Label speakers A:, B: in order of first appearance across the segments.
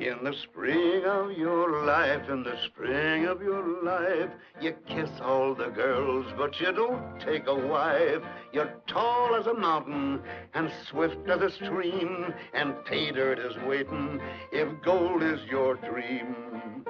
A: In the spring of your life, in the spring of your life, you kiss all the girls, but you don't take a wife. You're tall as a mountain and swift as a stream, and pay dirt is waiting if gold is your dream.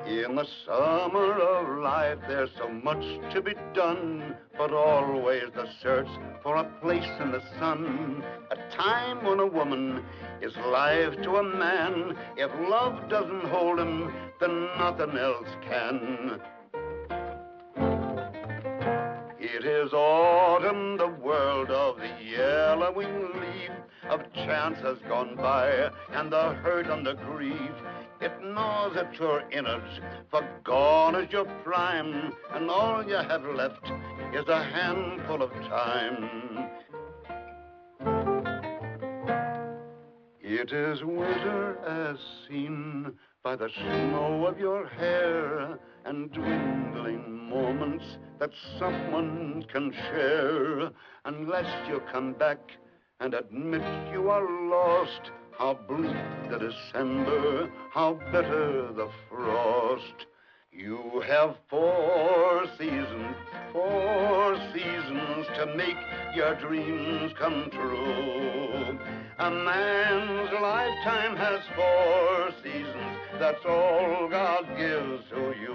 A: In the summer of life, there's so much to be done, but always the search for a place in the sun. A time when a woman is life to a man. If love doesn't hold him, then nothing else can. It is autumn, the world of the yellowing leaf, of chance has gone by, and the hurt and the grief. It gnaws at your innards, for gone is your prime, and all you have left is a handful of time. It is winter as seen by the snow of your hair, and dwindling moments that someone can share. Unless you come back and admit you are lost, how bleak the December, how bitter the frost. You have 4 seasons to make your dreams come true. A man's lifetime has 4 seasons, that's all God gives to you.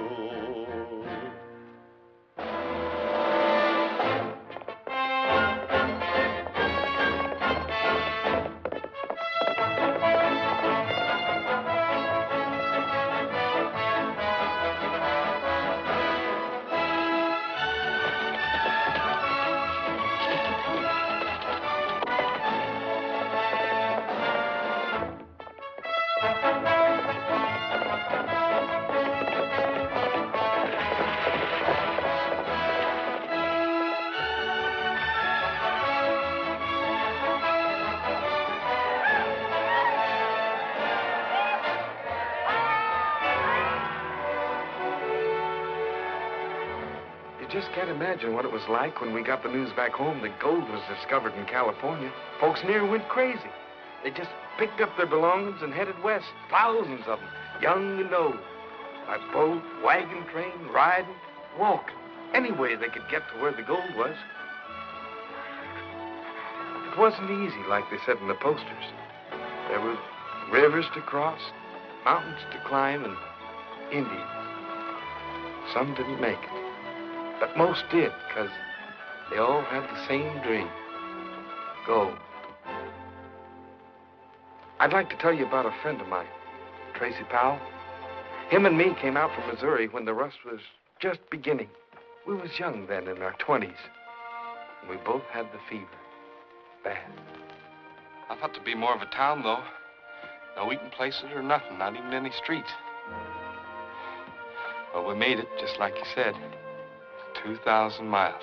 B: Just can't imagine what it was like when we got the news back home that gold was discovered in California. Folks near went crazy. They just picked up their belongings and headed west. Thousands of them, young and old. By boat, wagon train, riding, walking. Any way they could get to where the gold was. It wasn't easy, like they said in the posters. There were rivers to cross, mountains to climb, and Indians. Some didn't make it. But most did, because they all had the same dream. Gold. I'd like to tell you about a friend of mine, Tracy Powell. Him and me came out from Missouri when the rust was just beginning. We was young then, in our 20s. And we both had the fever. Bad.
C: I thought to be more of a town, though. No eating places or nothing, not even any streets. Well, we made it, just like you said. 2,000 miles.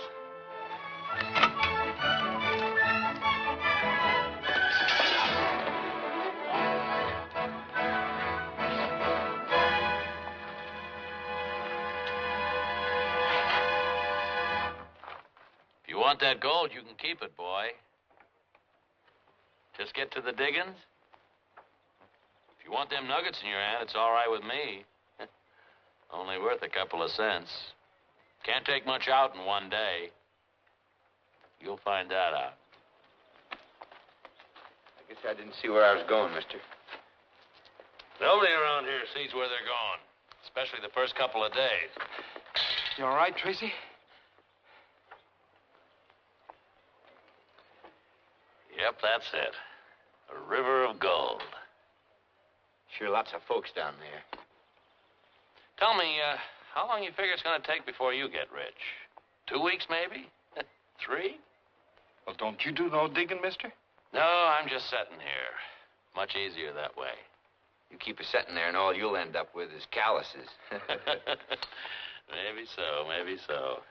D: If you want that gold, you can keep it, boy. Just get to the diggings. If you want them nuggets in your hand, it's all right with me. Only worth a couple of cents. Can't take much out in one day. You'll find that out.
E: I guess I didn't see where I was going, mister.
D: Nobody around here sees where they're going, especially the first couple of days.
B: You all right, Tracy?
D: Yep, that's it. A river of gold.
E: Sure, lots of folks down there.
D: Tell me, how long you figure it's going to take before you get rich? 2 weeks, maybe? 3?
B: Well, don't you do no digging, mister?
D: No, I'm just sitting here. Much easier that way.
E: You keep us sitting there and all you'll end up with is calluses.
D: Maybe so, maybe so.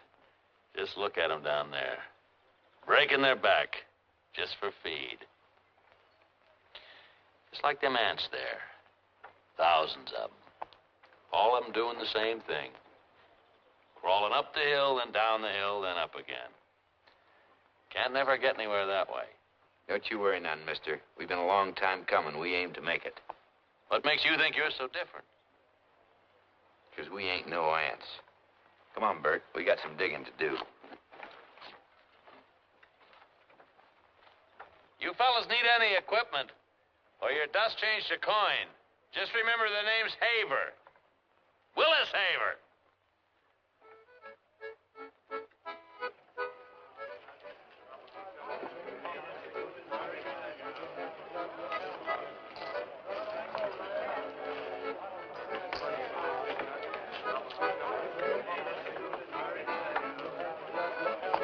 D: Just look at them down there. Breaking their back, just for feed. Just like them ants there. Thousands of them. All of them doing the same thing. Crawling up the hill, then down the hill, then up again. Can't never get anywhere that way.
E: Don't you worry none, mister. We've been a long time coming. We aim to make it.
D: What makes you think you're so different?
E: Because we ain't no ants. Come on, Bert. We got some digging to do.
D: You fellas need any equipment, or your dust changed to coin. Just remember the name's Haver. Willis Haver.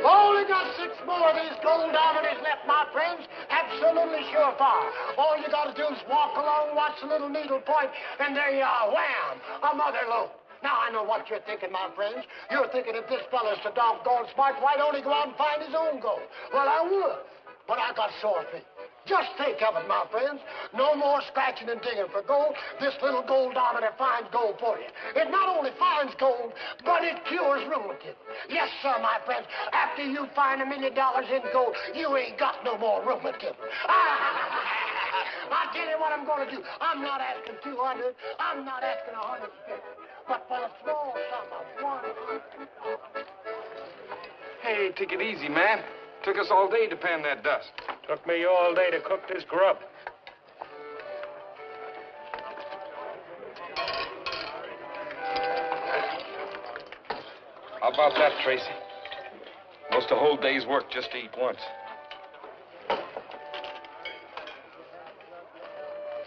F: Only got 6 more of these gold diamonds left, my friends. Absolutely surefire. All you got to do is walk along, watch the little needle point, and there you are. Wham! Another load. Now, I know what you're thinking, my friends. You're thinking if this fella's so doggone smart, why don't he go out and find his own gold? Well, I would, but I got sore feet. Just think of it, my friends. No more scratching and digging for gold. This little gold diamond finds gold for you. It not only finds gold, but it cures rheumatism. Yes, sir, my friends. After you find $1 million in gold, you ain't got no more rheumatism. I'll tell you what I'm going to do. I'm not asking 200. I'm not asking 150. But for a small sum of $100.
B: Hey, take it easy, man. Took us all day to pan that dust.
G: Took me all day to cook this grub.
B: How about that, Tracy? Most a whole day's work just to eat once.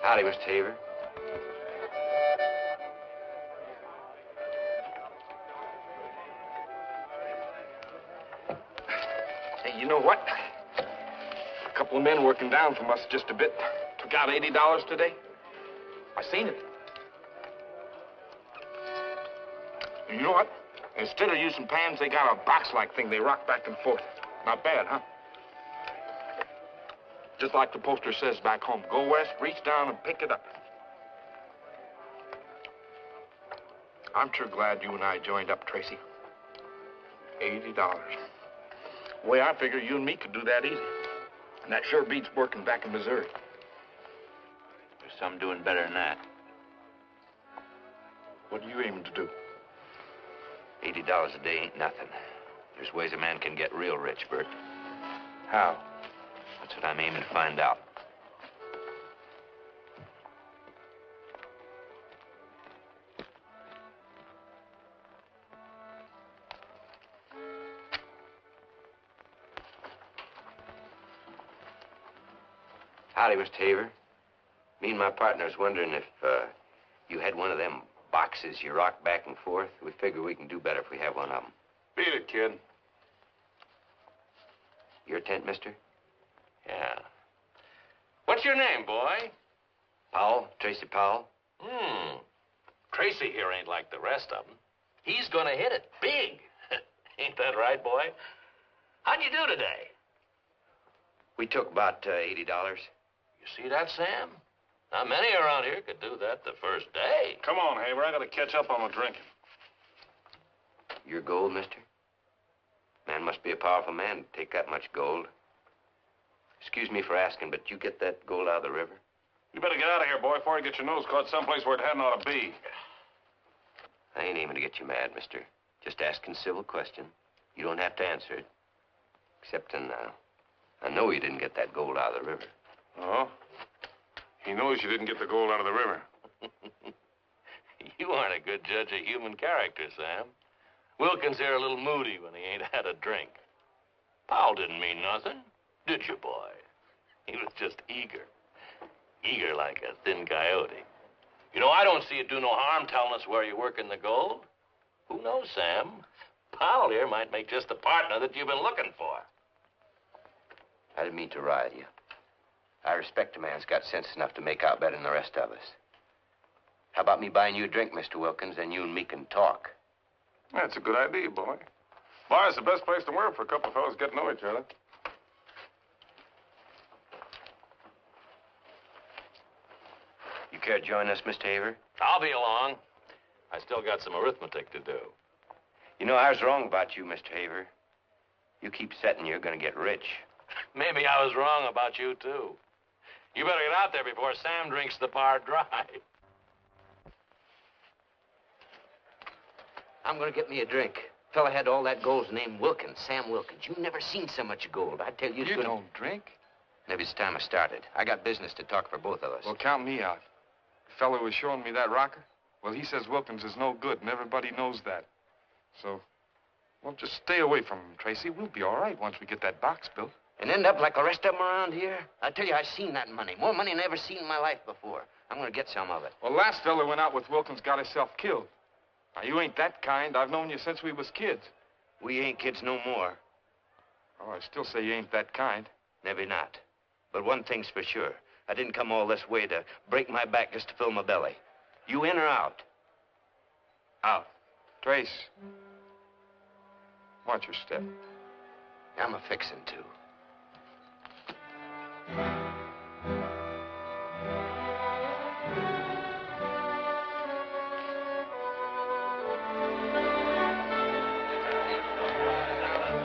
E: Howdy, Mr. Haver.
B: Hey, you know what? A couple of men working down from us just a bit took out $80 today. I seen it. You know what? Instead of using pans, they got a box-like thing they rock back and forth. Not bad, huh? Just like the poster says back home. Go west, reach down, and pick it up. I'm sure glad you and I joined up, Tracy. $80. The way I figure, you and me could do that easy. And that sure beats working back in Missouri.
E: There's some doing better than that.
B: What are you aiming to do?
E: $80 a day ain't nothing. There's ways a man can get real rich, Bert.
B: How?
E: That's what I'm aiming to find out. Howdy, Mr. Haver. Me and my partner's wondering if you had one of them boxes you rock back and forth. We figure we can do better if we have one of them.
C: Beat it, kid.
E: Your tent, mister?
D: Yeah. What's your name, boy?
E: Powell, Tracy Powell.
D: Tracy here ain't like the rest of them. He's gonna hit it big. Ain't that right, boy? How'd you do today?
E: We took about $80.
D: You see that, Sam? Not many around here could do that the first day.
C: Come on, Haver. I gotta catch up on my drinking.
E: Your gold, mister? Man must be a powerful man to take that much gold. Excuse me for asking, but you get that gold out of the river?
C: You better get out of here, boy, before you get your nose caught someplace where it hadn't ought to be.
E: I ain't aiming to get you mad, mister. Just asking a civil question. You don't have to answer it. Except I know you didn't get that gold out of the river.
C: Oh? He knows you didn't get the gold out of the river.
D: You aren't a good judge of human character, Sam. Wilkins here a little moody when he ain't had a drink. Powell didn't mean nothing, did you, boy? He was just eager. Eager like a thin coyote. You know, I don't see it do no harm telling us where you're working the gold. Who knows, Sam? Powell here might make just the partner that you've been looking for.
E: I didn't mean to rile you. I respect a man who's got sense enough to make out better than the rest of us. How about me buying you a drink, Mr. Wilkins, then you and me can talk?
C: That's a good idea, boy. Bar's the best place to work for a couple of fellows get to know each other.
E: You care to join us, Mr. Haver?
D: I'll be along. I still got some arithmetic to do.
E: You know, I was wrong about you, Mr. Haver. You keep setting you're going to get rich.
D: Maybe I was wrong about you, too. You better get out there before Sam drinks the par dry.
E: I'm gonna get me a drink. Fella had all that gold's named Wilkins, Sam Wilkins. You never seen so much gold. I tell you, it's
B: You
E: gonna...
B: don't drink?
E: Maybe it's time I started. I got business to talk for both of us.
B: Well, count me out. The fellow was showing me that rocker. Well, he says Wilkins is no good, and everybody knows that. So, well, just stay away from him, Tracy. We'll be all right once we get that box built.
E: And end up like the rest of them around here? I tell you, I seen that money. More money than I ever seen in my life before. I'm gonna get some of it.
B: Well, last fella went out with Wilkins, got himself killed. Now, you ain't that kind. I've known you since we was kids.
E: We ain't kids no more.
B: Oh, I still say you ain't that kind.
E: Maybe not. But one thing's for sure. I didn't come all this way to break my back just to fill my belly. You in or out? Out.
B: Trace, watch your step.
E: I'm a fixin' to.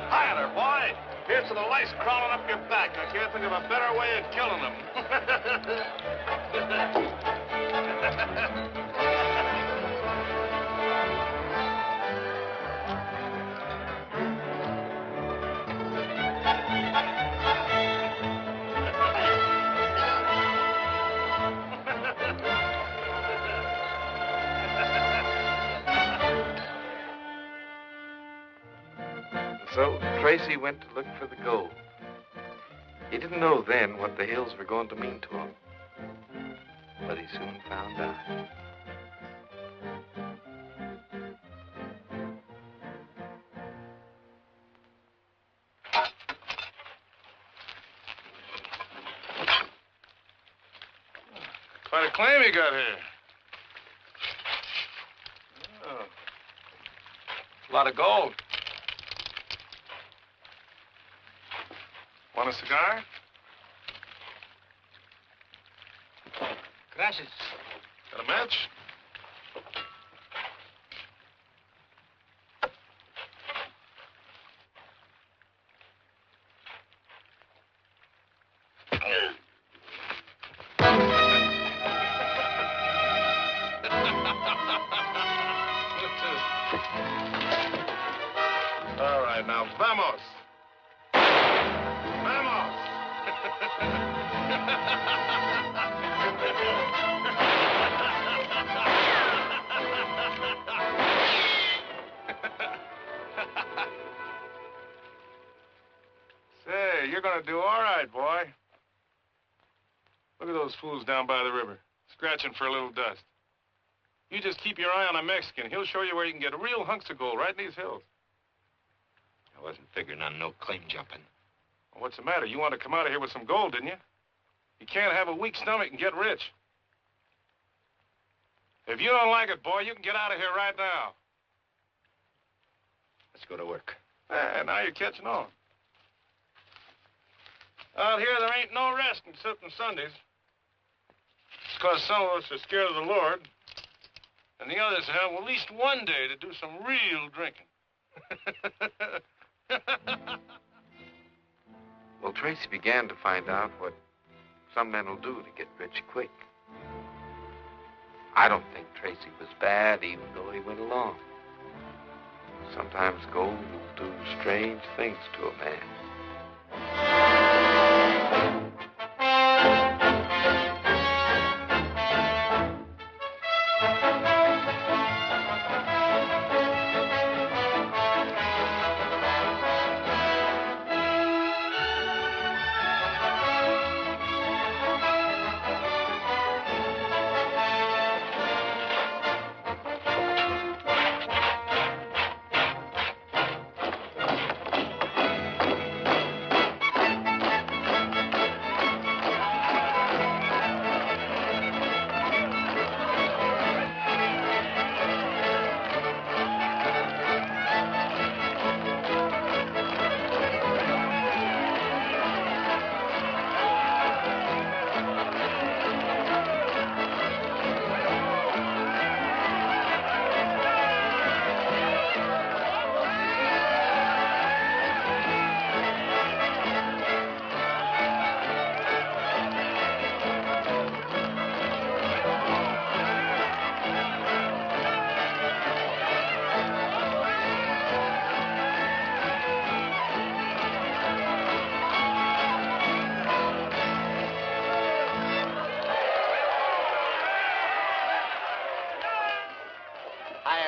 D: Hi there, boy. Here's to the lice crawling up your back. I can't think of a better way of killing them.
B: So Tracy went to look for the gold. He didn't know then what the hills were going to mean to him. But he soon found out.
C: Quite a claim you got here. Oh. A lot of gold. Want a cigar?
E: Gracias.
C: Got a match? All right, now, vamos. Vamos. Say, you're gonna do all right, boy. Look at those fools down by the river, scratching for a little dust. You just keep your eye on a Mexican. He'll show you where you can get real hunks of gold right in these hills.
E: I wasn't figuring on no claim jumping.
C: Well, what's the matter? You want to come out of here with some gold, didn't you? You can't have a weak stomach and get rich. If you don't like it, boy, you can get out of here right now.
E: Let's go to work.
C: Now you're catching on. Out here, there ain't no rest except on Sundays. It's because some of us are scared of the Lord, and the others have at least one day to do some real drinking.
B: Well, Tracy began to find out what some men will do to get rich quick. I don't think Tracy was bad, even though he went along. Sometimes gold will do strange things to a man.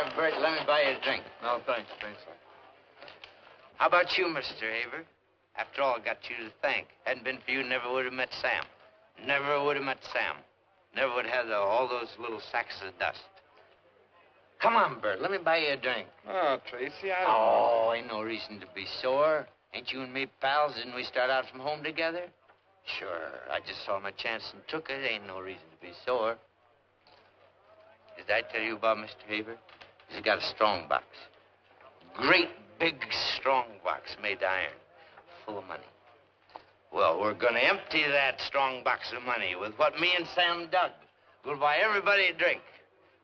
E: Here, Bert, let me buy you a drink.
C: No, thanks. Thanks.
E: How about you, Mr. Haver? After all, I got you to thank. Hadn't been for you, never would have met Sam. Never would have met Sam. Never would have all those little sacks of dust. Come on, Bert, let me buy you a drink.
C: Oh, Tracy, I don't
E: Oh, ain't no reason to be sore. Ain't you and me pals? Didn't we start out from home together? Sure, I just saw my chance and took it. Ain't no reason to be sore. Did I tell you about Mr. Haver? He's got a strong box. Great, big, strong box made of iron, full of money. Well, we're gonna empty that strong box of money with what me and Sam dug. We'll buy everybody a drink.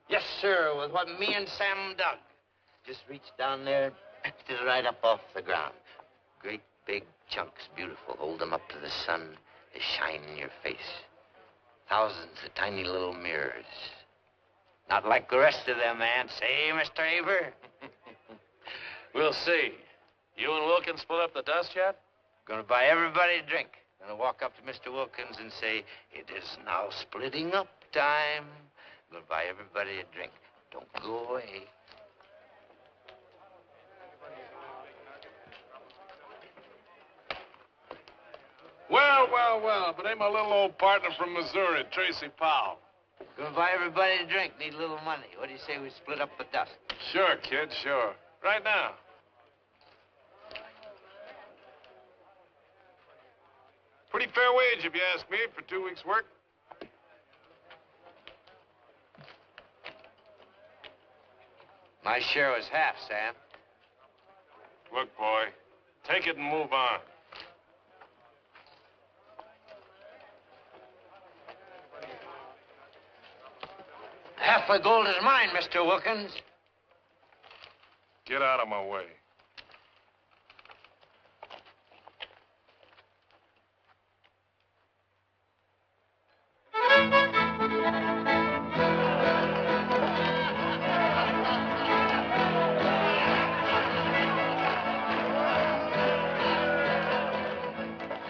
E: Yes, sir, with what me and Sam dug. Just reach down there, picked it right up off the ground. Great big chunks, beautiful. Hold them up to the sun. They shine in your face. Thousands of tiny little mirrors. Not like the rest of them ants, eh, Mr. Haver?
D: We'll see. You and Wilkins split up the dust yet?
E: Gonna buy everybody a drink. Gonna walk up to Mr. Wilkins and say, it is now splitting up time. Gonna buy everybody a drink. Don't go away.
C: Well, but ain't my little old partner from Missouri, Tracy Powell.
E: Gonna buy everybody a drink. Need a little money. What do you say we split up the dust?
C: Sure, kid, sure. Right now. Pretty fair wage, if you ask me, for 2 weeks' work.
E: My share was half, Sam.
C: Look, boy, take it and move on.
E: Half the gold is mine, Mr. Wilkins.
C: Get out of my way.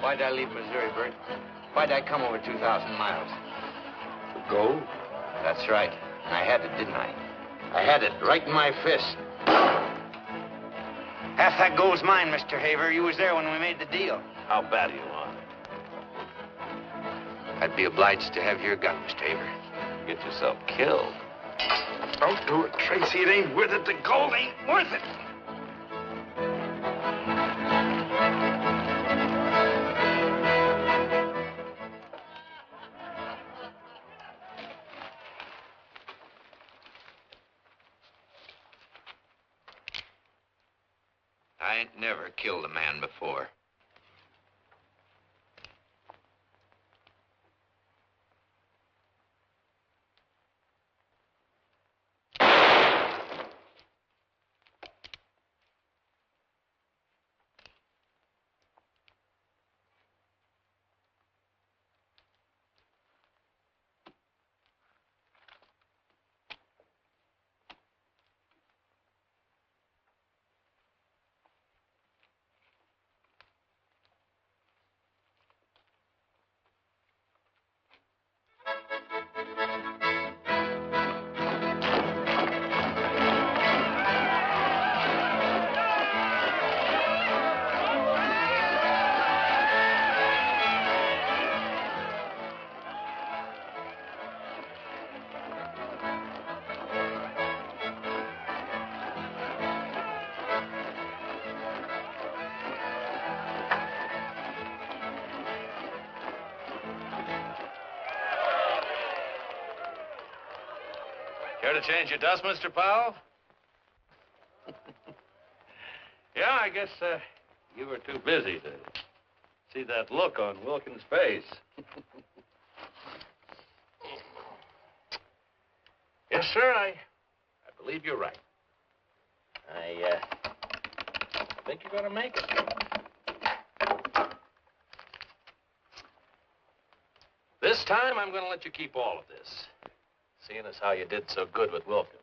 E: Why'd I leave Missouri, Bert? Why'd I come over 2,000 miles?
B: The gold?
E: That's right. And I had it, didn't I? I had it right in my fist. Half that gold's mine, Mr. Haver. You was there when we made the deal.
D: How bad do you want it?
E: I'd be obliged to have your gun, Mr. Haver.
D: Get yourself killed.
B: Don't do it, Tracy. It ain't worth it. The gold ain't worth it.
E: I ain't never killed a man before.
D: Care to change your dust, Mr. Powell?
B: Yeah, I guess you were too busy to see that look on Wilkins' face.
D: Yes, sir, I believe you're right. I think you're going to make it. This time, I'm going to let you keep all of this, seeing as how you did so good with Wilkins.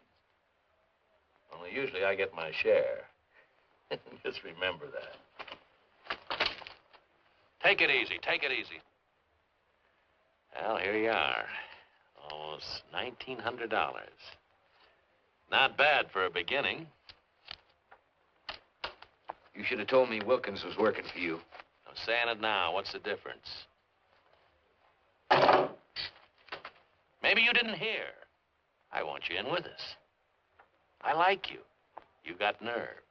D: Only usually I get my share. Just remember that. Take it easy, take it easy. Well, here you are. Almost $1,900. Not bad for a beginning.
B: You should have told me Wilkins was working for you.
D: I'm saying it now. What's the difference? Maybe you didn't hear. I want you in with us. I like you. You got nerve.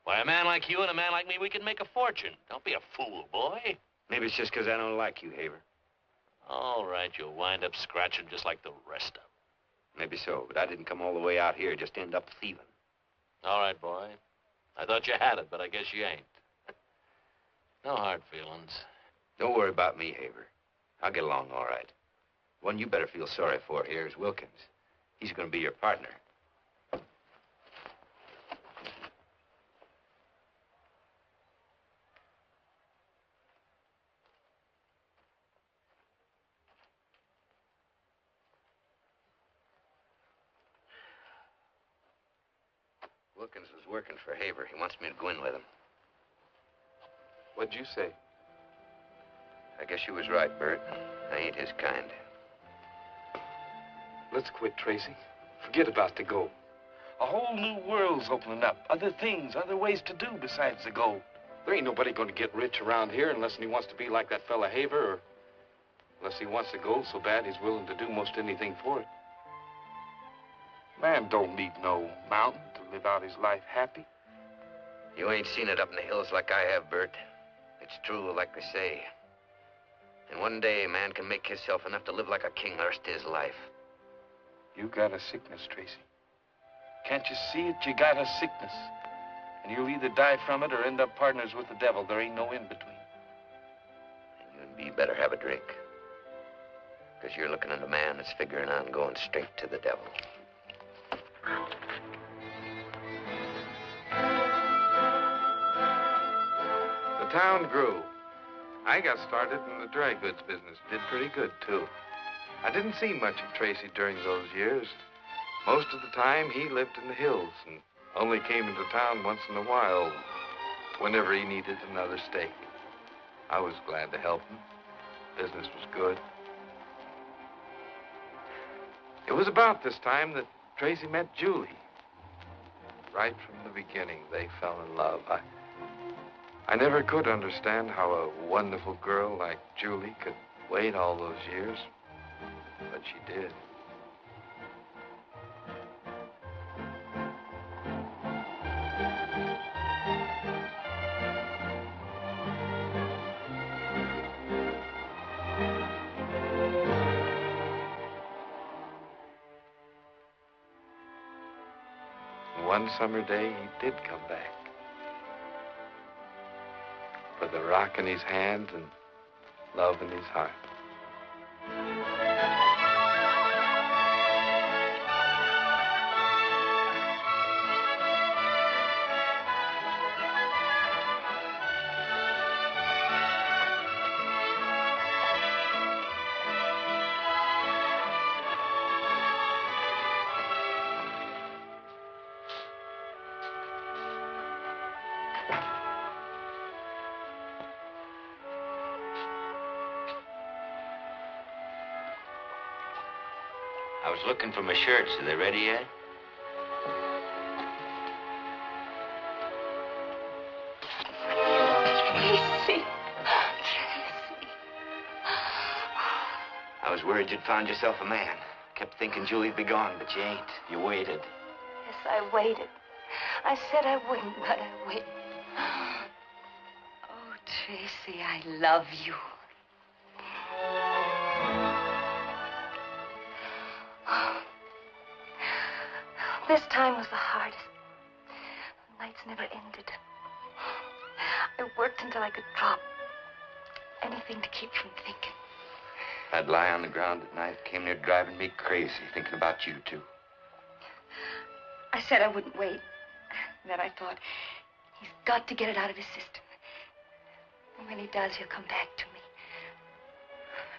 D: Why, a man like you and a man like me, we can make a fortune. Don't be a fool, boy.
B: Maybe it's just because I don't like you, Haver.
D: All right, you'll wind up scratching just like the rest of them.
B: Maybe so, but I didn't come all the way out here just to end up thieving.
D: All right, boy. I thought you had it, but I guess you ain't. No hard feelings.
B: Don't worry about me, Haver. I'll get along all right. One you better feel sorry for here is Wilkins. He's going to be your partner. Wilkins was working for Haver. He wants me to go in with him.
C: What'd you say?
B: I guess you was right, Bert. I ain't his kind.
C: Let's quit, Tracy. Forget about the gold. A whole new world's opening up. Other things, other ways to do besides the gold. There ain't nobody going to get rich around here unless he wants to be like that fella Haver, or unless he wants the gold so bad he's willing to do most anything for it. Man don't need no mountain to live out his life happy.
B: You ain't seen it up in the hills like I have, Bert. It's true, like they say. And one day, a man can make himself enough to live like a king the rest of his life.
C: You got a sickness, Tracy. Can't you see it? You got a sickness. And you'll either die from it or end up partners with the devil. There ain't no in-between.
B: And you and me better have a drink. Because you're looking at a man that's figuring on going straight to the devil. The town grew. I got started in the dry goods business. Did pretty good, too. I didn't see much of Tracy during those years. Most of the time, he lived in the hills and only came into town once in a while whenever he needed another steak. I was glad to help him. Business was good. It was about this time that Tracy met Julie. Right from the beginning, they fell in love. I never could understand how a wonderful girl like Julie could wait all those years, but she did. One summer day, he did come back. With a rock in his hand and love in his heart. I was looking for my shirts. Are they ready yet?
H: Tracy.
B: I was worried you'd found yourself a man. Kept thinking Julie'd be gone, but you ain't. You waited.
H: Yes, I waited. I said I wouldn't, but I waited. Oh, Tracy, I love you. This time was the hardest. The nights never ended. I worked until I could drop. Anything to keep from thinking.
B: I'd lie on the ground at night, came near driving me crazy, thinking about you, too.
H: I said I wouldn't wait. Then I thought, he's got to get it out of his system. And when he does, he'll come back to me.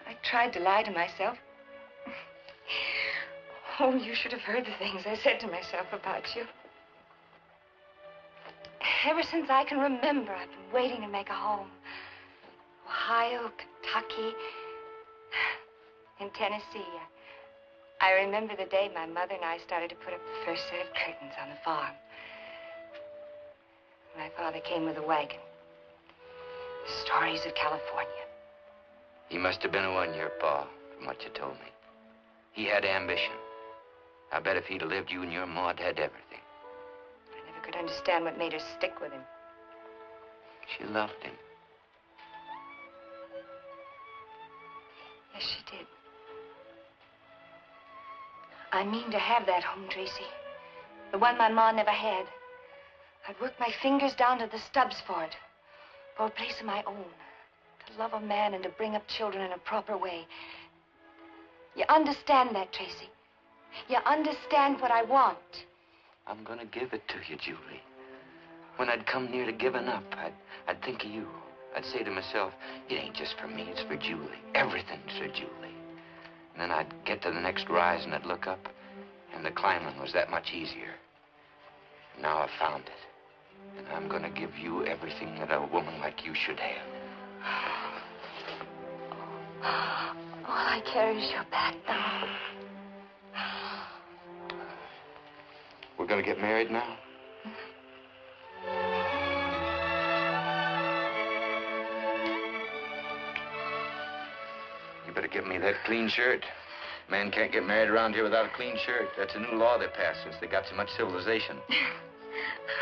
H: I tried to lie to myself. Oh, you should have heard the things I said to myself about you. Ever since I can remember, I've been waiting to make a home. Ohio, Kentucky, in Tennessee. I remember the day my mother and I started to put up the first set of curtains on the farm. My father came with a wagon. Stories of California.
E: He must have been a one-year pa, from what you told me. He had ambition. I bet if he'd have lived, you and your Maud had everything.
H: I never could understand what made her stick with him.
E: She loved him.
H: Yes, she did. I mean to have that home, Tracy. The one my ma never had. I'd work my fingers down to the stubs for it. For a place of my own. To love a man and to bring up children in a proper way. You understand that, Tracy? You understand what I want?
E: I'm gonna give it to you, Julie. When I'd come near to giving up, I'd think of you. I'd say to myself, it ain't just for me, it's for Julie. Everything's for Julie. And then I'd get to the next rise and I'd look up, and the climbing was that much easier. Now I've found it. And I'm gonna give you everything that a woman like you should have.
H: All I care is your back now.
E: We're gonna get married now? You better give me that clean shirt. Man can't get married around here without a clean shirt. That's a new law they passed since they got so much civilization.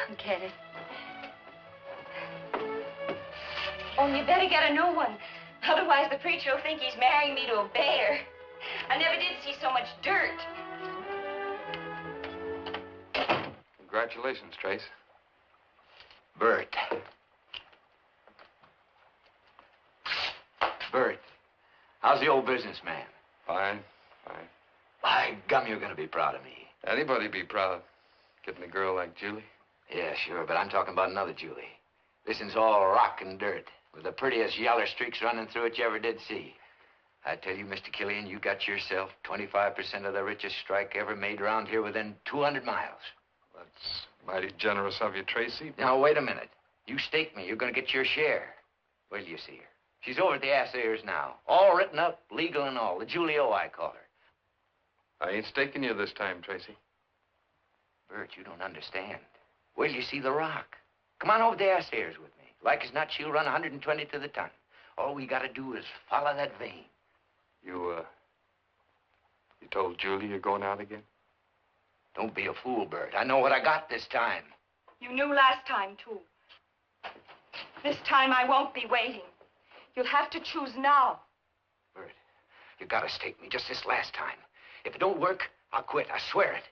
H: I'll get it. Only you better get a new one. Otherwise, the preacher will think he's marrying me to a bear. I never did see so much dirt.
B: Congratulations, Trace.
E: Bert. Bert, how's the old businessman?
B: Fine, fine.
E: By gum, you're gonna be proud of me.
B: Anybody be proud getting a girl like Julie?
E: Yeah, sure, but I'm talking about another Julie. This one's all rock and dirt, with the prettiest yaller streaks running through it you ever did see. I tell you, Mr. Killian, you got yourself 25% of the richest strike ever made around here within 200 miles.
B: That's mighty generous of you, Tracy.
E: Now, wait a minute. You stake me, you're gonna get your share. Wait till you see her. She's over at the Assayers now. All written up, legal and all. The Julie O, I call her.
B: I ain't staking you this time, Tracy.
E: Bert, you don't understand. Wait till you see the rock. Come on over to the Assayers with me. Like as not, she'll run 120 to the ton. All we gotta do is follow that vein.
B: You told Julie you're going out again?
E: Don't be a fool, Bert. I know what I got this time.
H: You knew last time, too. This time I won't be waiting. You'll have to choose now.
E: Bert, you gotta stake me just this last time. If it don't work, I'll quit. I swear it.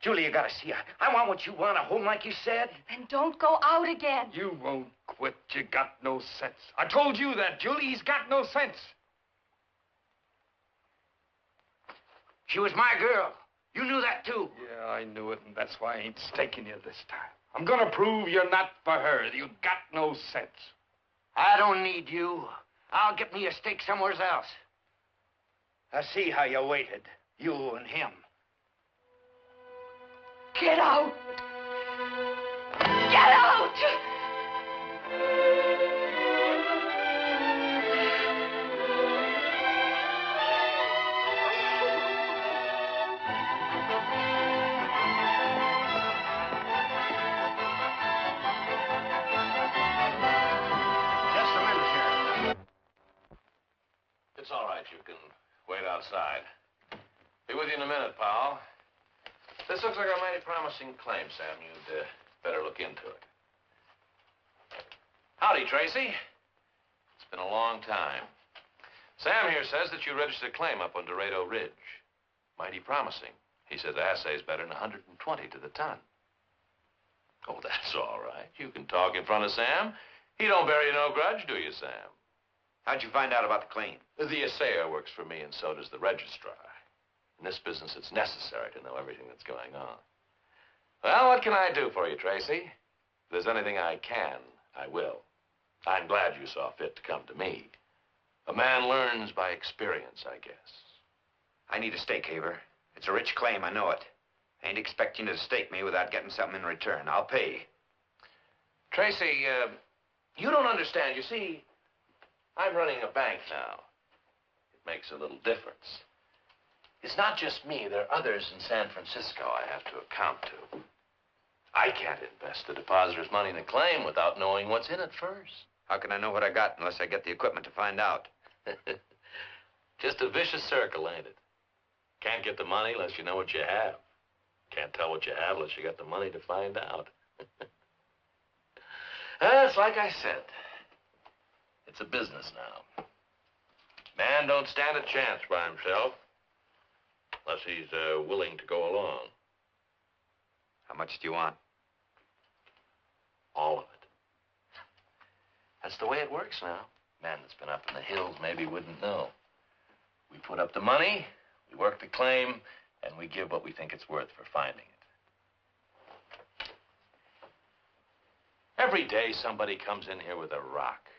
E: Julie, you gotta see. I want what you want, a home like you said.
H: Then don't go out again.
B: You won't quit. You got no sense. I told you that, Julie. He's got no sense.
E: She was my girl. You knew that, too.
B: Yeah, I knew it, and that's why I ain't staking you this time. I'm gonna prove you're not for her. You got no sense.
E: I don't need you. I'll get me a stake somewhere else. I see how you waited, you and him.
H: Get out! Get out!
D: It's all right. You can wait outside. Be with you in a minute, Powell. This looks like a mighty promising claim, Sam. You'd better look into it. Howdy, Tracy. It's been a long time. Sam here says that you registered a claim up on Dorado Ridge. Mighty promising. He says the assay's better than 120 to the ton. Oh, that's all right. You can talk in front of Sam. He don't bear you no grudge, do you, Sam?
E: How'd you find out about the claim?
D: The assayer works for me, and so does the registrar. In this business, it's necessary to know everything that's going on. Well, what can I do for you, Tracy? If there's anything I can, I will. I'm glad you saw fit to come to me. A man learns by experience, I guess.
E: I need a stake, Haver. It's a rich claim, I know it. I ain't expecting you to stake me without getting something in return. I'll pay.
D: Tracy, you don't understand. You see, I'm running a bank now. It makes a little difference.
B: It's not just me. There are others in San Francisco I have to account to. I can't invest the depositor's money in a claim without knowing what's in it first.
E: How can I know what I got unless I get the equipment to find out?
B: Just a vicious circle, ain't it? Can't get the money unless you know what you have. Can't tell what you have unless you got the money to find out. It's like I said. It's a business now. Man don't stand a chance by himself unless he's willing to go along.
E: How much do you want?
B: All of it. That's the way it works now. Man that's been up in the hills maybe wouldn't know. We put up the money, we work the claim, and we give what we think it's worth for finding it. Every day somebody comes in here with a rock.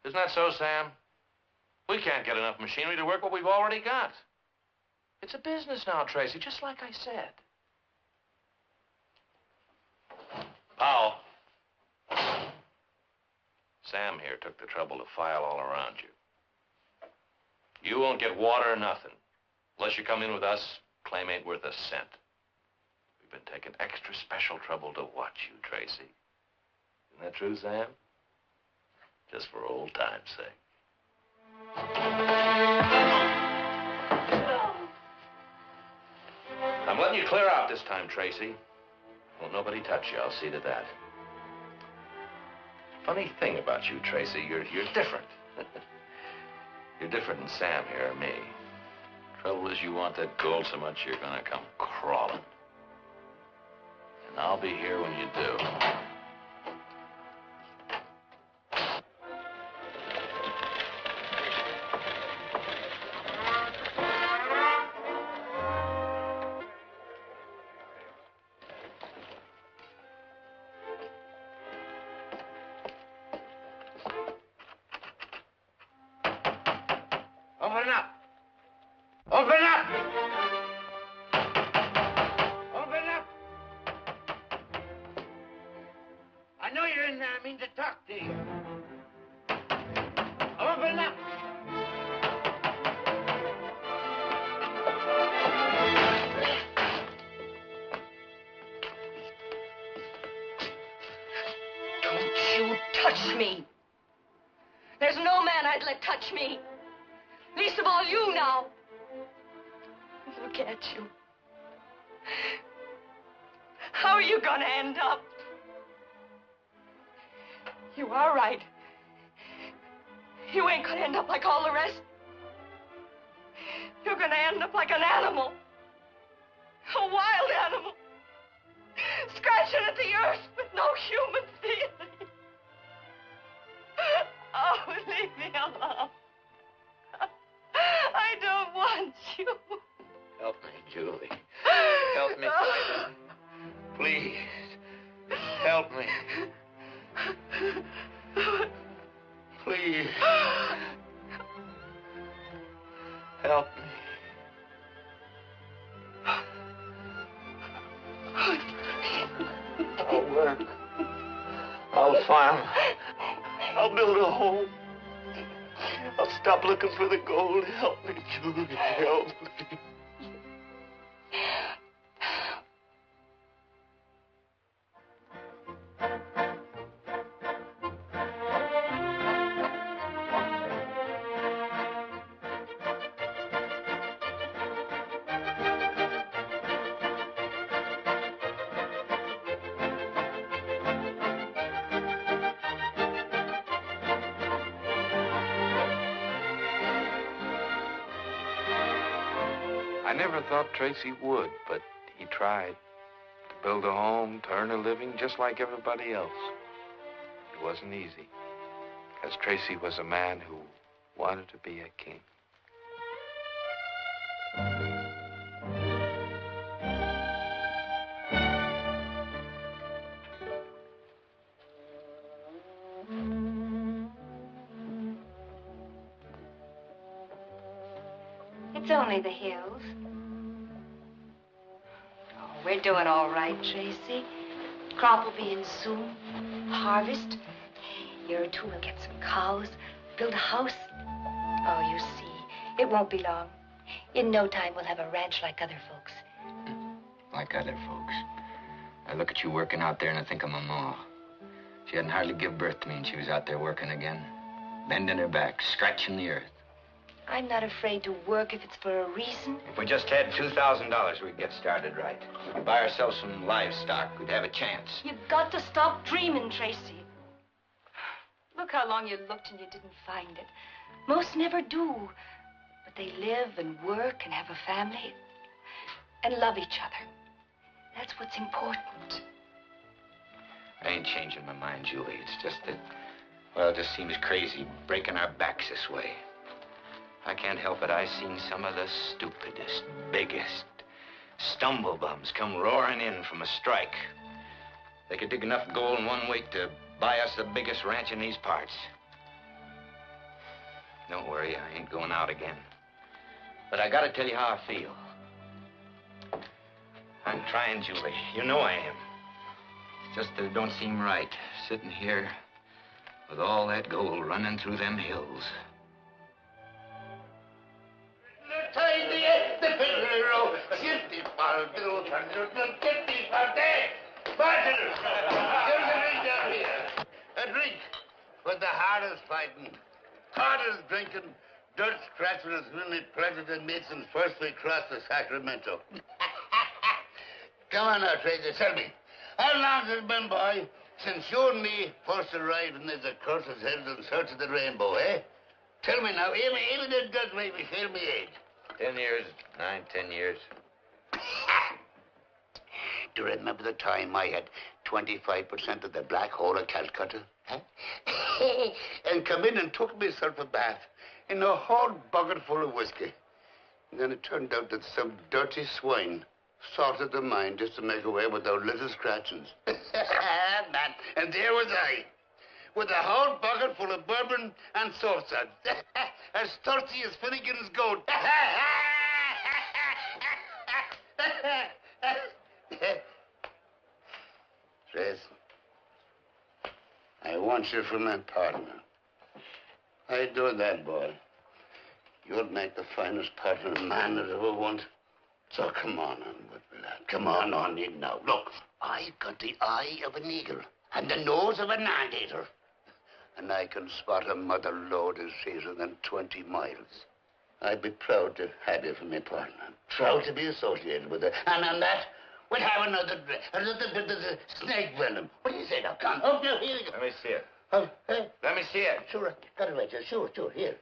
B: Isn't that so, Sam? We can't get enough machinery to work what we've already got. It's a business now, Tracy, just like I said. Powell. Sam here took the trouble to file all around you. You won't get water or nothing. Unless you come in with us, claim ain't worth a cent. We've been taking extra special trouble to watch you, Tracy. Isn't that true, Sam? Just for old time's sake. I'm letting you clear out this time, Tracy. Won't nobody touch you, I'll see to that. Funny thing about you, Tracy, you're different. You're different than Sam here or me. Trouble is you want that gold so much you're gonna come crawling. And I'll be here when you do. Open up! Open up! Open up! I know you're in there. I mean to talk to you. Open up!
H: Don't you touch me. There's no man I'd let touch me. Least of all you now. Look at you. How are you gonna end up? You are right. You ain't gonna end up like all the rest. You're gonna end up like an animal. A wild animal. Scratching at the earth with no human feeling. Oh, leave me alone. I don't want you.
B: Help me, Julie. Help me. Please. Help me. Please. Help me. I'll work. I'll farm. I'll build a home. I'll stop looking for the gold. Help me, Julie. Help me. I never thought Tracy would, but he tried to build a home, to earn a living, just like everybody else. It wasn't easy, because Tracy was a man who wanted to be a king.
H: It's only the hills. Oh, we're doing all right, Tracy. Crop will be in soon. Harvest. A year or two, we'll get some cows, build a house. Oh, you see, it won't be long. In no time, we'll have a ranch like other folks.
E: Like other folks. I look at you working out there and I think of my ma. She hadn't hardly give birth to me and she was out there working again. Bending her back, scratching the earth.
H: I'm not afraid to work if it's for a reason.
E: If we just had $2,000, we'd get started right. We could buy ourselves some livestock. We'd have a chance.
H: You've got to stop dreaming, Tracy. Look how long you looked and you didn't find it. Most never do. But they live and work and have a family and love each other. That's what's important.
E: I ain't changing my mind, Julie. It's just that, well, it just seems crazy breaking our backs this way. I can't help it. I've seen some of the stupidest, biggest stumblebums come roaring in from a strike. They could dig enough gold in 1 week to buy us the biggest ranch in these parts. Don't worry, I ain't going out again. But I gotta tell you how I feel. I'm trying, Julie. You know I am. It's just that it don't seem right, sitting here with all that gold running through them hills.
F: Barton, there's a drink down here. A drink for the hardest fighting, hardest drinking, dirt scratching as many President Mason's first we cross the Sacramento. Come on now, Tracy, tell me. How long has it been, boy, since you and me first arrived in these accursed hills in search of the rainbow, eh? Tell me now, even it does make me feel my age.
E: 10 years, 9, 10 years.
F: Do you remember the time I had 25% of the black hole of Calcutta? Huh? And come in and took myself a bath in a whole bucket full of whiskey. And then it turned out that some dirty swine salted the mine just to make away with our little scratchings. Man, and there was I, with a whole bucket full of bourbon and soap suds, as thirsty as Finnegan's goat. Trace, I want you for my partner. I do that, boy. You'll make the finest partner a man has ever wanted. So come on, lad. Come on, now. Look, I've got the eye of an eagle and the nose of an anteater. And I can spot a mother lode as easier than 20 miles. I'd be proud to have you for my partner. Proud to be associated with her. And on that, we'll have a little bit of the snake venom. What do you say now? Come, up there, here you go.
E: Let me see it.
F: Hey?
E: Let me see it.
F: Sure, got it right here. Sure, here.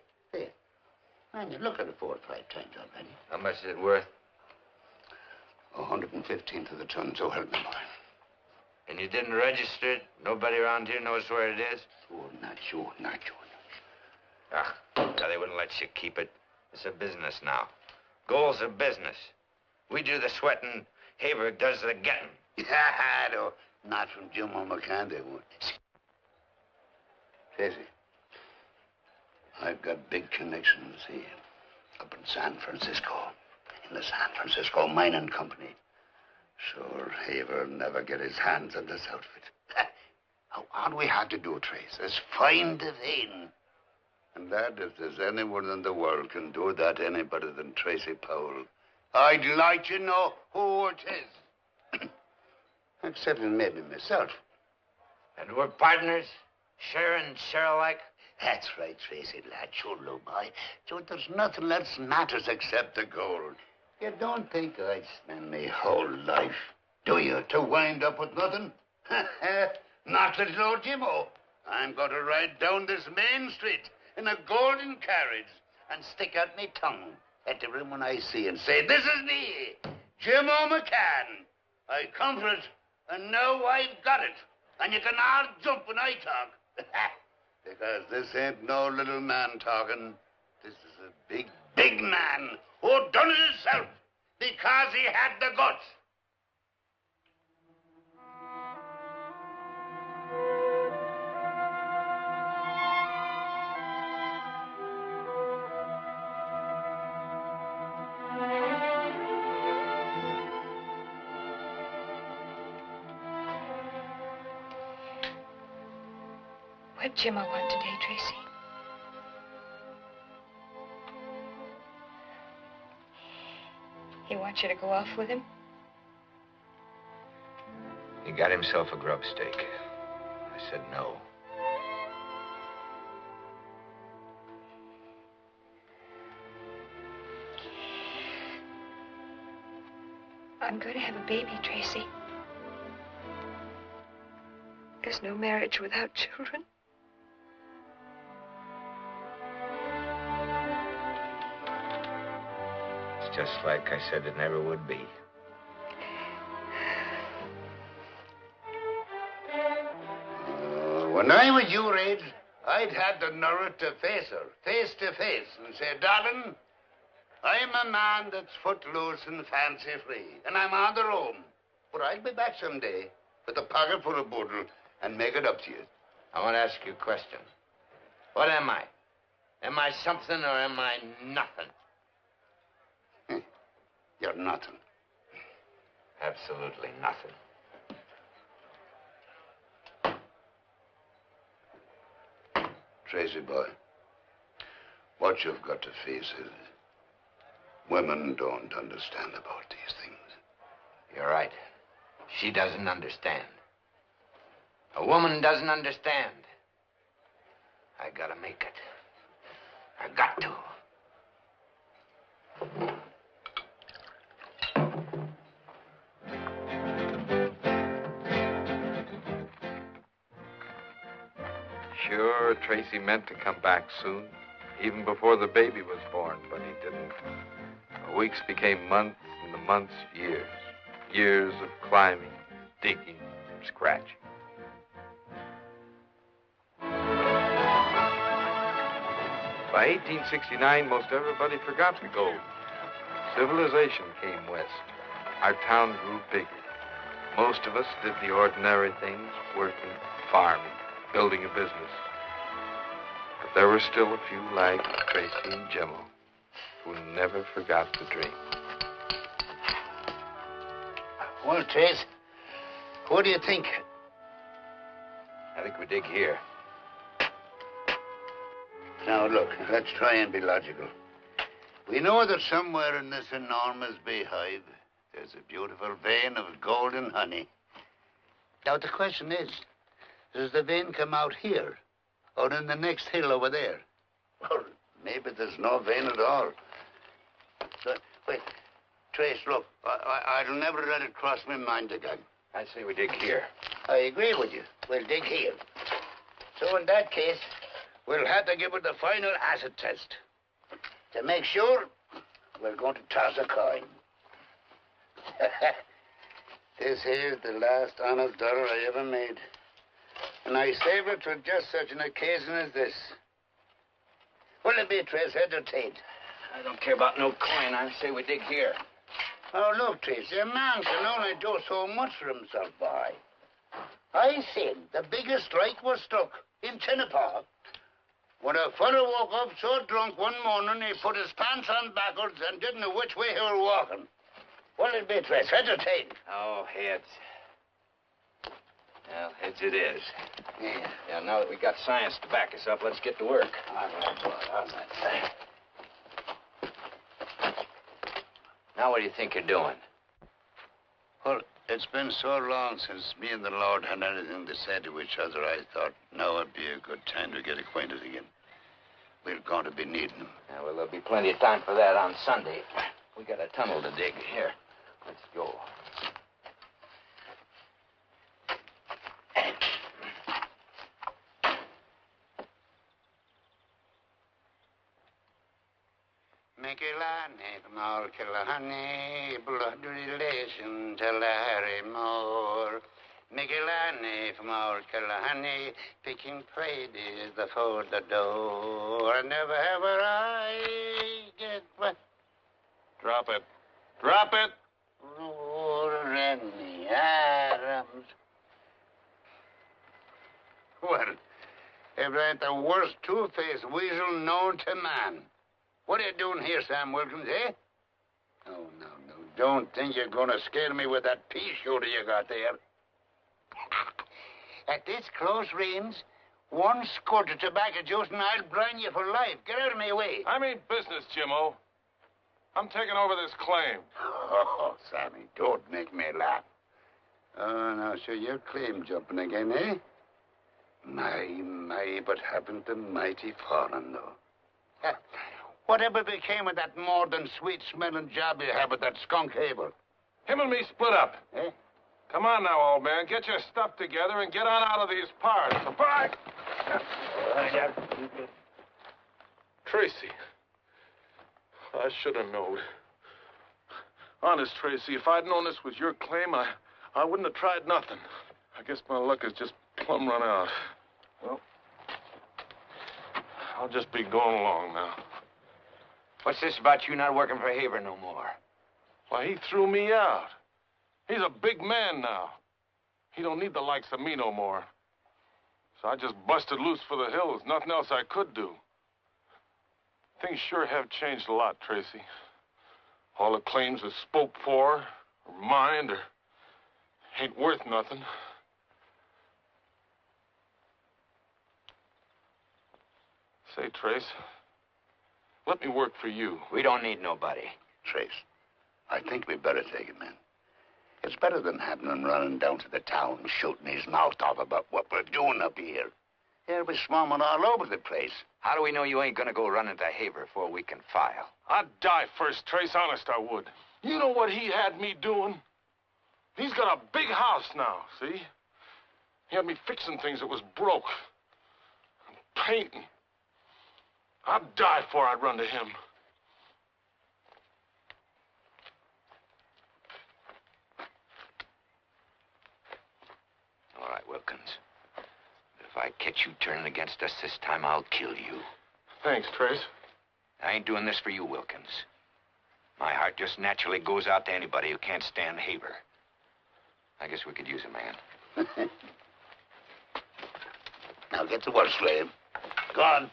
F: Man, you look at it 4 or 5 times already.
E: How much is it worth?
F: 115 to the ton, so help me, boy.
E: And you didn't register it? Nobody around here knows where it is?
F: Sure, not sure.
E: Ah, now they wouldn't let you keep it. It's a business now. Gold's a business. We do the sweating, Haver does the getting.
F: No, not from Jim or McCann, they won't. Tracy, I've got big connections here, up in San Francisco, in the San Francisco Mining Company. Sure, Haver'll never get his hands on this outfit. All we had to do, Trace, is find the vein. And that, if there's anyone in the world can do that any better than Tracy Powell, I'd like to know who it is. Except maybe myself.
E: And we're partners? Share and share alike?
F: That's right, Tracy, lad. Sure, little boy. So there's nothing else matters except the gold. You don't think I'd spend my whole life, do you, to wind up with nothing? Not little old Jimmo. I'm going to ride down this main street in a golden carriage and stick out my tongue at everyone I see and say, "This is me, Jimmo McCann. I come for it, and now I've got it. And you can all jump when I talk." Because this ain't no little man talking. This is a big, big man who done it himself because he had the guts.
H: What'd Jimmo want today, Tracy? He wants you to go off with him?
E: He got himself a grub stake. I said no.
H: I'm going to have a baby, Tracy. There's no marriage without children.
E: It's just like I said it never would be.
A: When I was your age, I'd had the nerve to face her, face to face, and say, darling, I'm a man that's footloose and fancy-free, and I'm on the roam. But I'll be back someday with a pocket full of boodle and make it up to you.
E: I want to ask you a question. What am I? Am I something or am I nothing?
A: You're nothing.
E: Absolutely nothing.
A: Tracy boy, what you've got to face is women don't understand about these things.
E: You're right. She doesn't understand. A woman doesn't understand. I gotta make it. I got to.
B: Sure, Tracy meant to come back soon, even before the baby was born, but he didn't. The weeks became months, and the months years. Years of climbing, digging, scratching. By 1869, most everybody forgot the gold. Civilization came west. Our town grew bigger. Most of us did the ordinary things, working, farming, building a business. But there were still a few like Tracy and Jimmo who never forgot the dream.
A: Well, Trace, what do you think?
E: I think we dig here.
A: Now, look, let's try and be logical. We know that somewhere in this enormous beehive, there's a beautiful vein of golden honey. Now, the question is, does the vein come out here or in the next hill over there? Or maybe there's no vein at all. So, wait, Trace, look, I'll never let it cross my mind again.
E: I say we dig here.
A: I agree with you. We'll dig here. So in that case, we'll have to give it the final acid test. To make sure, we're going to toss a coin. This here's the last honest dollar I ever made. And I saved it for just such an occasion as this. What'll it be, Trace, head or tail?
E: I don't care about no coin. I say we dig here.
A: Oh, look, Tracy, a man can only do so much for himself, boy. I seen the biggest strike was struck in Tinnapaw. When a fellow woke up so drunk one morning, he put his pants on backwards and didn't know which way he were walking. What'll it be, Trace, head or tail?
E: Oh, heads. Well, heads it is.
A: Yeah.
E: Yeah, now that we got science to back us up, let's get to work.
A: All right, boy, all right.
E: Now what do you think you're doing?
A: Well, it's been so long since me and the Lord had anything to say to each other, I thought now would be a good time to get acquainted again. We're going to be needing them.
E: Yeah, well, there'll be plenty of time for that on Sunday. We got a tunnel to dig. Here, let's go.
A: Mikilani from all Killarney, blood relation to Larry Moore. Mikilani from all Killarney, picking Prades the for the door. Never ever I get what?
C: Drop it. Drop it!
A: Roar in the Adams. Well, if that ain't the worst two-faced weasel known to man. What are you doing here, Sam Wilkins, eh? Oh, no. Don't think you're going to scare me with that pea shooter you got there. At this close range, one squirt of tobacco juice and I'll blind you for life. Get out of my way.
C: I mean business, Jimmo. I'm taking over this claim.
A: Oh, Sammy, don't make me laugh. Oh, now, so you're claim jumping again, eh? My, what happened to mighty foreign, though? Whatever became of that more than sweet-smelling job you have with that skunk Abel?
C: Him and me split up.
A: Eh?
C: Come on now, old man. Get your stuff together and get on out of these parts. Bye. Tracy. I should have known. Honest, Tracy, if I'd known this was your claim, I wouldn't have tried nothing. I guess my luck has just plumb run out. Well, I'll just be going along now.
E: What's this about you not working for Haver no more?
C: Why, he threw me out. He's a big man now. He don't need the likes of me no more. So I just busted loose for the hills. Nothing else I could do. Things sure have changed a lot, Tracy. All the claims are spoke for, or mined, or ain't worth nothing. Say, Trace, let me work for you.
E: We don't need nobody.
A: Trace, I think we better take him in. It's better than having him running down to the town shooting his mouth off about what we're doing up here. They'll be swarming all over the place.
E: How do we know you ain't gonna go running to Haver before we can file?
C: I'd die first, Trace. Honest, I would. You know what he had me doing? He's got a big house now, see? He had me fixing things that was broke. And painting. I'd die before I'd run to him.
E: All right, Wilkins. If I catch you turning against us this time, I'll kill you.
C: Thanks, Trace.
E: I ain't doing this for you, Wilkins. My heart just naturally goes out to anybody who can't stand Haver. I guess we could use a man.
A: Now get to work, slave. Go on.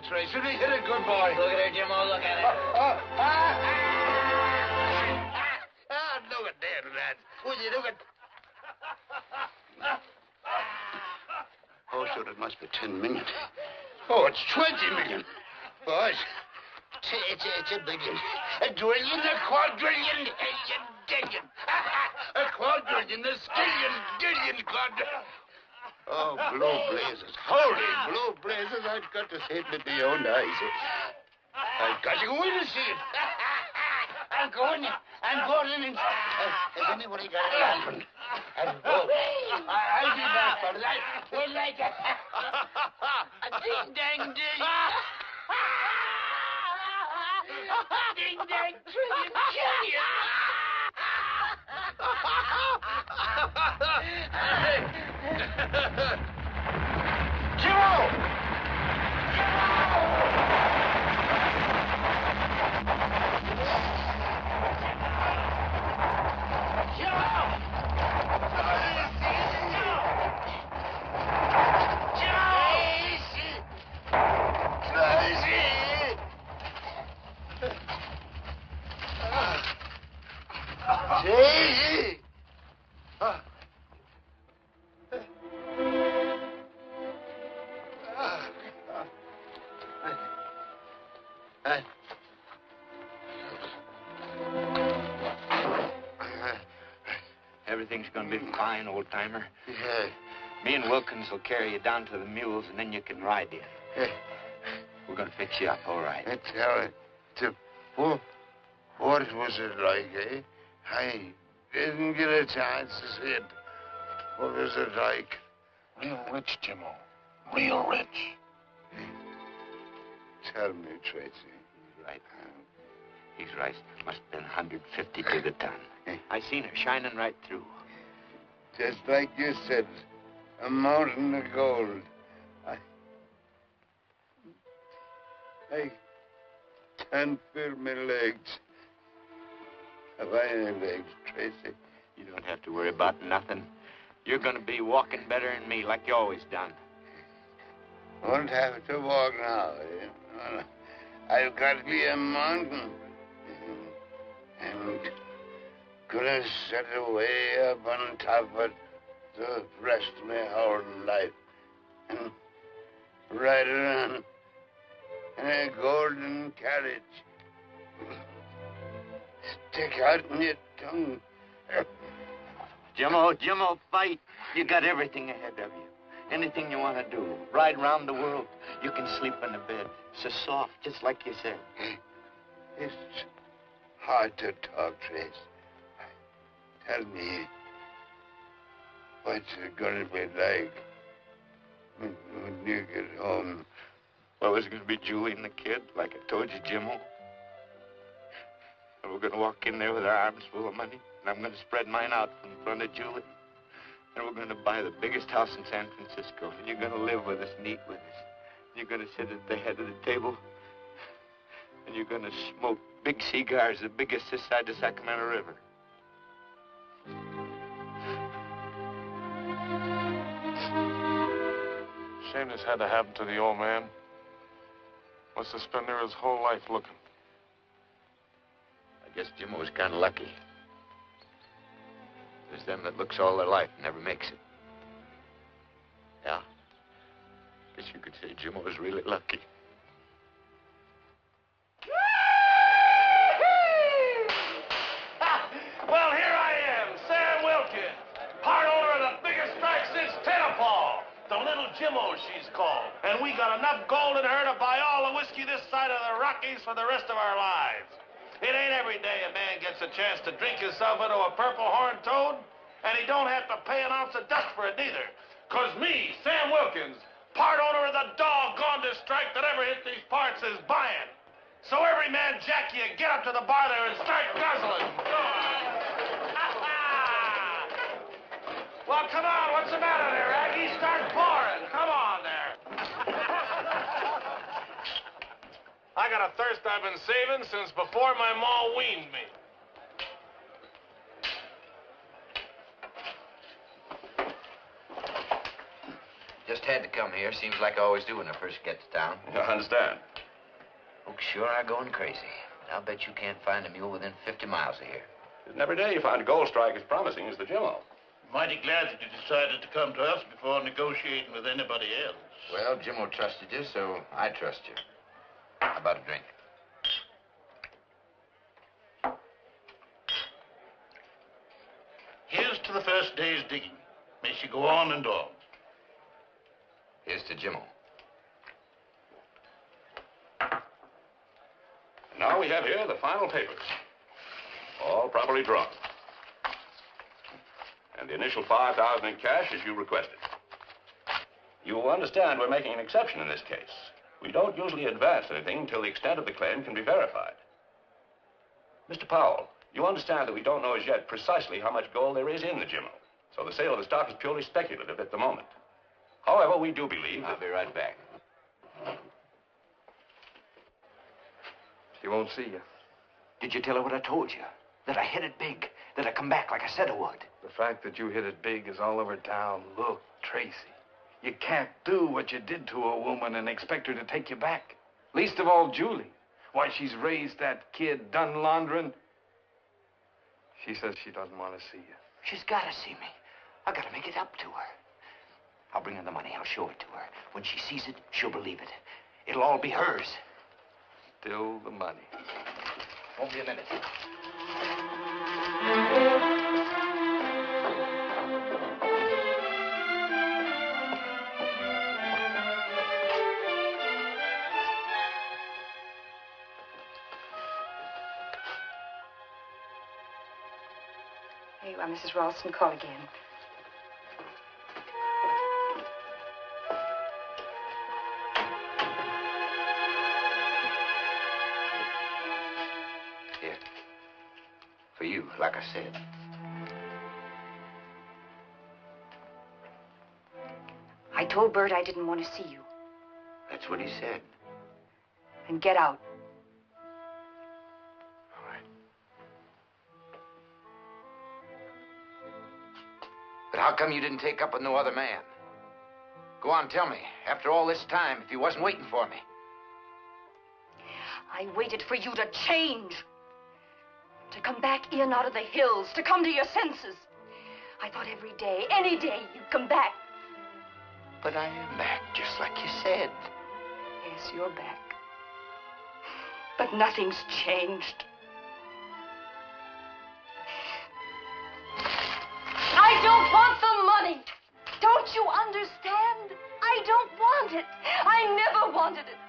F: Tracy, he hit it, good boy.
E: Look at her, Jimmo, look at it.
A: Look at that, lad. Will you look at... Oh, sure, it must be 10 million. Oh, it's 20 million. Boys, it's a billion. A trillion, a quadrillion, a dillion. A quadrillion, a skillion, dillion, quadrillion. Oh, blue blazes. Holy blue blazes. I've got to see it with my own eyes. I've got to go in and see it.
F: I'm going in. Has anybody got a lantern? And go. I'll be back, fellas. We'll like it. Ding, dang, ding. Ding, dang, trillion, trillion. Jimmo!
E: Everything's gonna be fine, old-timer.
F: Yeah.
E: Me and Wilkins will carry you down to the mules, and then you can ride in. We're gonna fix you up, all right.
A: What was it like, eh? I didn't get a chance to see it. What was it like?
F: Real rich, Jimmo. Real rich.
A: Tell me, Tracy.
E: He's right. He's right. Must have been 150 to the ton. I seen her shining right through.
A: Just like you said, a mountain of gold. I can't feel my legs. Have I any legs, Tracy?
E: You don't have to worry about nothing. You're gonna be walking better than me, like you always done.
A: Won't have to walk now. Eh? I've got to be a mountain. And gonna set away up on top of it the rest of my whole life. And ride around in a golden carriage. Stick out in your tongue.
E: Jimmo, fight. You got everything ahead of you. Anything you want to do. Ride around the world. You can sleep in a bed. So soft, just like you said.
A: It's hard to talk, Trace. Tell me, what's it gonna be like when you get home?
E: Well, it's gonna be Julie and the kid, like I told you, Jimmo. And we're gonna walk in there with our arms full of money, and I'm gonna spread mine out in front of Julie. And we're gonna buy the biggest house in San Francisco, and you're gonna live with us and eat with us. You're gonna sit at the head of the table, and you're gonna smoke big cigars, the biggest this side of the Sacramento River.
C: Shame this had to happen to the old man. Must have spent there his whole life looking.
E: I guess Jimmo was kind of lucky. There's them that looks all their life and never makes it. Yeah. Guess you could say Jimmo was really lucky.
I: Well, here I am, Sam Wilkins, part owner of the biggest strike since Tenafall. The little Jimmo, she's called. And we got enough gold in her to buy all the whiskey this side of the Rockies for the rest of our lives. It ain't every day a man gets a chance to drink himself into a purple horned toad, and he don't have to pay an ounce of dust for it neither. 'Cause me, Sam Wilkins, part owner of the doggondest strike that ever hit these parts, is buying. So every man jack you, get up to the bar there and start guzzling. Well, come on, what's the matter there, Aggie? Start pouring. Come on there. I got a thirst I've been saving since before my ma weaned me.
E: Just had to come here. Seems like I always do when I first get to town.
J: I understand.
E: Folks sure are going crazy. I'll bet you can't find a mule within 50 miles of here.
J: Isn't every day you find a gold strike as promising as the Jimmo?
F: Mighty glad that you decided to come to us before negotiating with anybody else.
E: Well, Jimmo trusted you, so I trust you. How about a drink?
F: Here's to the first day's digging. May she go on and on.
E: Here's to Jimmo.
J: Now we have here the final papers. All properly drawn. And the initial $5,000 in cash as you requested. You will understand we're making an exception in this case. We don't usually advance anything until the extent of the claim can be verified. Mr. Powell, you understand that we don't know as yet precisely how much gold there is in the Jimmo. So the sale of the stock is purely speculative at the moment. However, we do believe
E: I'll be right back.
B: She won't see you.
E: Did you tell her what I told you? That I hit it big. That I come back like I said I would.
B: The fact that you hit it big is all over town. Look, Tracy, you can't do what you did to a woman and expect her to take you back. Least of all, Julie. Why, she's raised that kid, done laundering. She says she doesn't want to see you.
E: She's got to see me. I got to make it up to her. I'll bring her the money. I'll show it to her. When she sees it, she'll believe it. It'll all be hers.
B: Still the money.
E: Won't be a minute.
H: Here you are, Mrs. Ralston. Call again.
E: Here. For you, like I said.
H: I told Bert I didn't want to see you.
E: That's what he said.
H: Then get out.
E: All right. But how come you didn't take up with no other man? Go on, tell me. After all this time, if you wasn't waiting for me.
H: I waited for you to change. To come back in out of the hills. To come to your senses. I thought every day, any day, you'd come back.
E: But I am back, just like you said.
H: Yes, you're back. But nothing's changed. I don't want the money. Don't you understand? I don't want it. I never wanted it.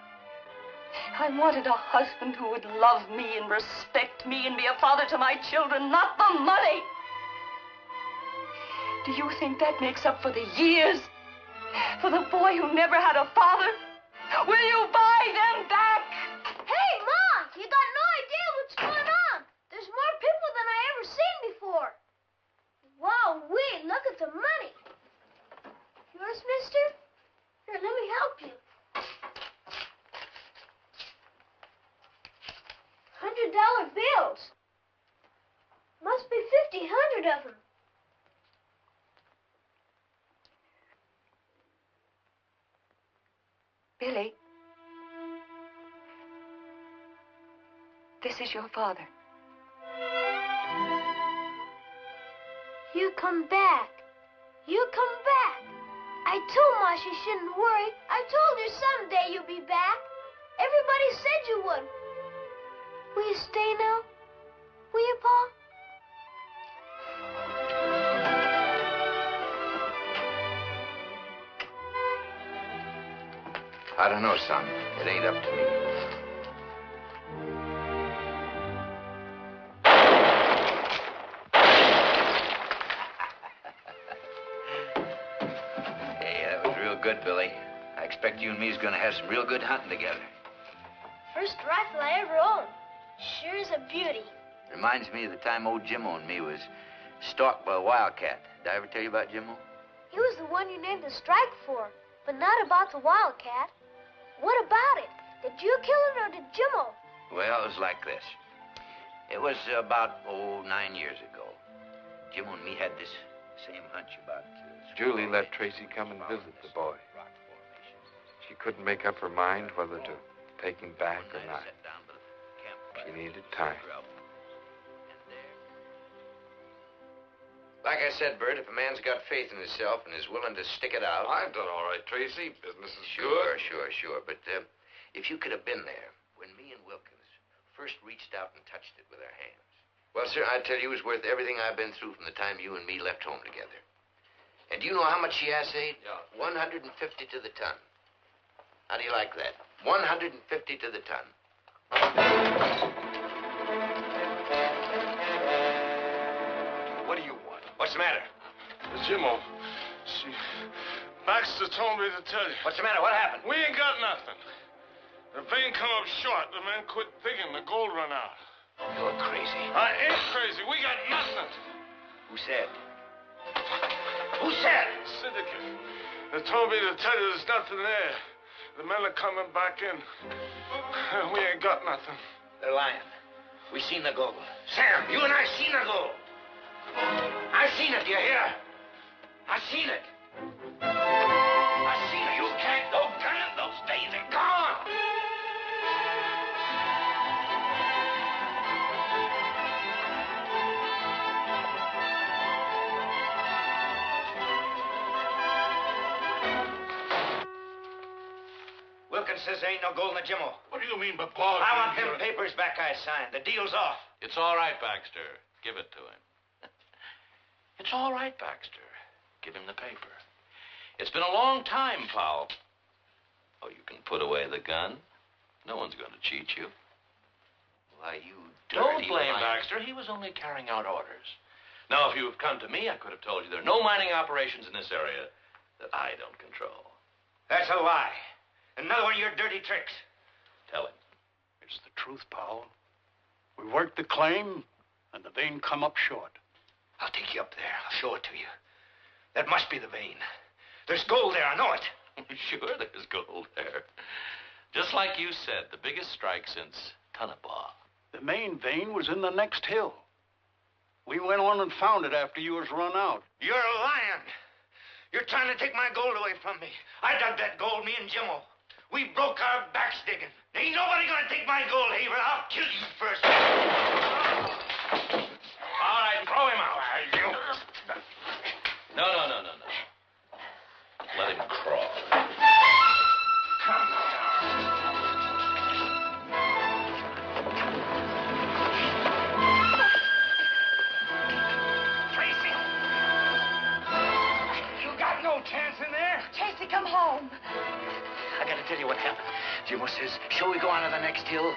H: I wanted a husband who would love me and respect me and be a father to my children, not the money. Do you think that makes up for the years? For the boy who never had a father? Will you buy them back?
K: Hey, Mom! You got no idea what's going on. There's more people than I ever seen before. Wow, look at the money. Yours, mister? Here, let me help you. $100 bills. Must be 100 of them.
H: Billy, this is your father.
K: You come back. You come back. I told Ma she shouldn't worry. I told her someday you'll be back. Everybody said you would. Will you stay now? Will you, Pa?
E: I don't know, son. It ain't up to me. Hey, that was real good, Billy. I expect you and me's gonna have some real good hunting together.
K: First rifle I ever owned. Sure is a beauty.
E: Reminds me of the time old Jimmo and me was stalked by a wildcat. Did I ever tell you about Jimmo?
K: He was the one you named the strike for, but not about the wildcat. What about it? Did you kill it or did Jimmo?
E: Well, it was like this. It was about, 9 years ago. Jimmo and me had this same hunch about...
B: Julie let Tracy come and visit the boy. She couldn't make up her mind whether to take him back or not. She needed time.
E: Like I said, Bert, if a man's got faith in himself and is willing to stick it out...
B: I've done all right, Tracy. Business is
E: Sure. But if you could have been there when me and Wilkins first reached out and touched it with our hands. Well, sir, I tell you, it was worth everything I've been through from the time you and me left home together. And do you know how much she assayed?
D: Yeah.
E: 150 to the ton. How do you like that? 150 to the ton.
B: What's the matter?
C: Jimmo, Baxter told me to tell you.
B: What's the matter? What happened?
C: We ain't got nothing. The vein come up short. The men quit digging. The gold run out.
B: You're crazy.
C: I ain't crazy. We got nothing.
B: Who said? Who said?
C: Syndicate. They told me to tell you there's nothing there. The men are coming back in. We ain't got nothing.
B: They're lying. We seen the gold. Sam, you and I seen the gold. I seen it, do you hear? I seen it. I seen it. You can't go gunning. Those days are gone. Wilkins says there ain't no gold in the Jimmo.
C: What do you mean, but Paul?
B: I want them papers back I signed. The deal's off.
D: It's all right, Baxter. Give it to him. It's all right, Baxter. Give him the paper. It's been a long time, Powell. Oh, you can put away the gun. No one's going to cheat you.
B: Why, you
D: Don't
B: dirty
D: blame
B: liar.
D: Baxter. He was only carrying out orders. Now, if you have come to me, I could have told you there are no mining operations in this area that I don't control.
B: That's a lie. Another one of your dirty tricks.
D: Tell him.
F: It's the truth, Powell. We worked the claim, and the vein come up short.
B: I'll take you up there. I'll show it to you. That must be the vein. There's gold there, I know it.
D: Sure, there's gold there. Just like you said, the biggest strike since Tonopah.
F: The main vein was in the next hill. We went on and found it after you was run out.
B: You're lying. You're trying to take my gold away from me. I dug that gold, me and Jimmo. We broke our backs digging. Ain't nobody gonna take my gold, Haver. I'll kill you first.
D: All right, throw him out. No. Let him crawl.
B: Come down. Tracy! You got no chance in there.
H: Tracy, come home.
B: I gotta tell you what happened. Jimmo says, shall we go on to the next hill?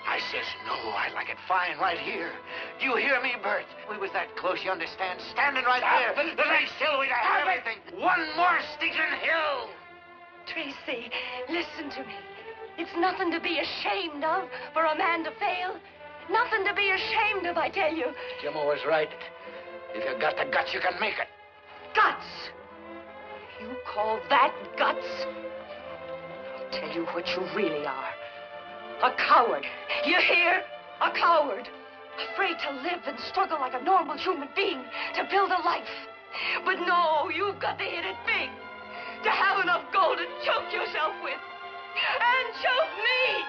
B: I says, no, I like it fine right here. Do you hear me, Bert? We was that close, you understand? Standing right there. The next hill, we'd have everything. One more stinking hill.
H: Tracy, listen to me. It's nothing to be ashamed of for a man to fail. Nothing to be ashamed of, I tell you.
B: Jimmo was right. If you got the guts, you can make it.
H: Guts? You call that guts? I'll tell you what you really are. A coward. You hear? A coward. Afraid to live and struggle like a normal human being to build a life. But no, you've got to hit it big. To have enough gold to choke yourself with. And choke me.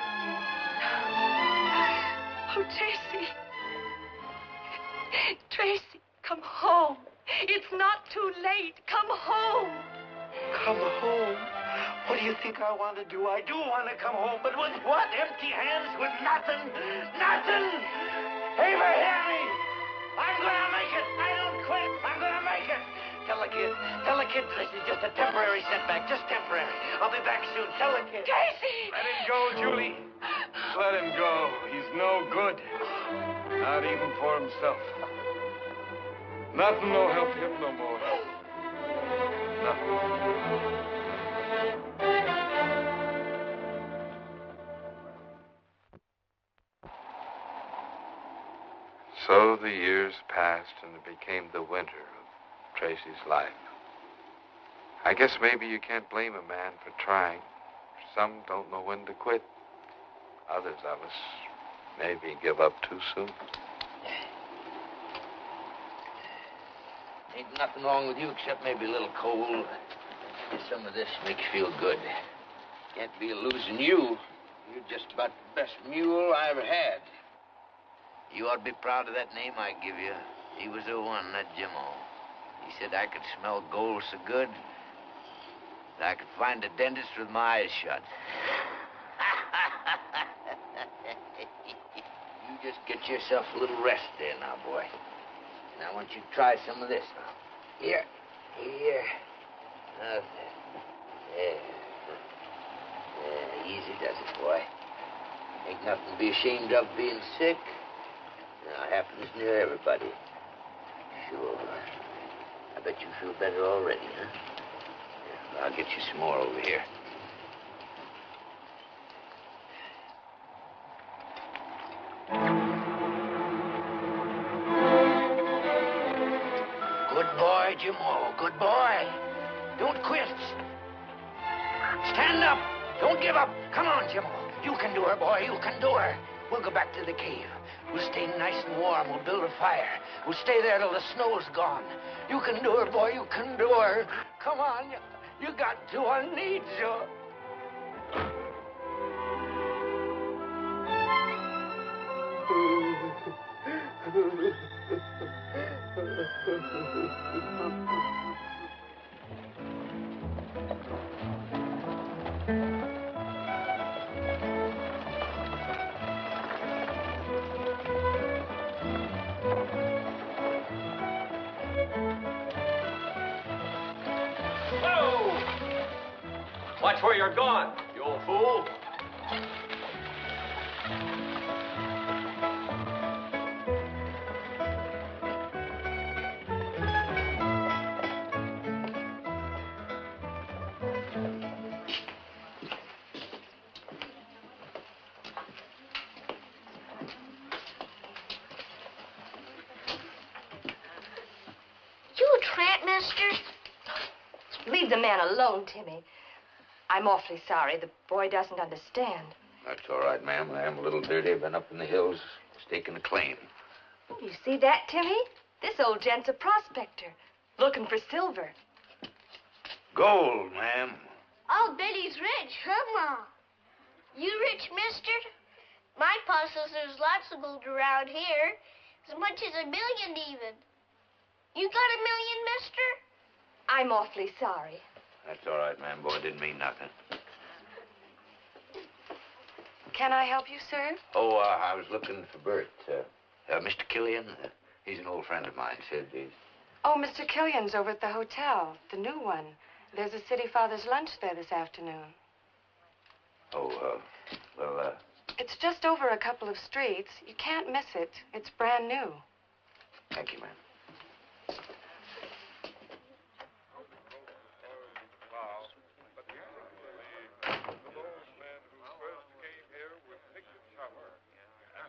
H: Oh, Tracy. Tracy, come home. It's not too late. Come home.
B: Come home? What do you think I want to do? I do want to come home, but with what? Empty hands, with nothing? Nothing? Haver, hear me! I'm gonna make it! I don't quit! I'm gonna make it! Tell the kid this is just a temporary setback, just temporary. I'll be back soon. Tell the kid.
H: Casey!
C: Let him go, Julie. Let him go. He's no good. Not even for himself. Nothing will help him no more. Nothing.
L: So the years passed and it became the winter of Tracy's life. I guess maybe you can't blame a man for trying. Some don't know when to quit. Others of us maybe give up too soon.
E: Ain't nothing wrong with you except maybe a little cold. Some of this makes you feel good. Can't be losing you. You're just about the best mule I ever had. You ought to be proud of that name I give you. He was the one, that Jimmo. He said I could smell gold so good that I could find a dentist with my eyes shut. You just get yourself a little rest there now, boy. And I want you to try some of this now. Here. Now, there. Easy does it, boy. Ain't nothing to be ashamed of being sick. Now, it happens near everybody. Sure. I bet you feel better already, huh? Here, I'll get you some more over here. Good boy, Jimmo. Good boy. Don't quit. Stand up. Don't give up. Come on, Jimmo. You can do her, boy. You can do her. We'll go back to the cave. We'll stay nice and warm. We'll build a fire. We'll stay there till the snow's gone. You can do her, boy. You can do her. Come on. You got to. I need you.
M: Whoa! Watch where you're going, you old fool.
K: You a tramp, mister?
H: Leave the man alone, Timmy. I'm awfully sorry. The boy doesn't understand.
E: That's all right, ma'am. I am a little dirty. I've been up in the hills staking a claim.
H: You see that, Timmy? This old gent's a prospector, looking for silver.
E: Gold, ma'am.
K: I'll bet he's rich, huh, Ma? You rich, mister? My pa says there's lots of gold around here. As much as 1 million, even. You got 1 million, mister?
H: I'm awfully sorry.
E: That's all right, ma'am. Boy, didn't mean nothing.
H: Can I help you, sir?
E: Oh, I was looking for Bert. Mr. Killian, he's an old friend of mine. Said he's...
N: Oh, Mr. Killian's over at the hotel, the new one. There's a City Father's lunch there this afternoon.
E: Oh, well,
N: It's just over a couple of streets. You can't miss it. It's brand new.
E: thank you, ma'am.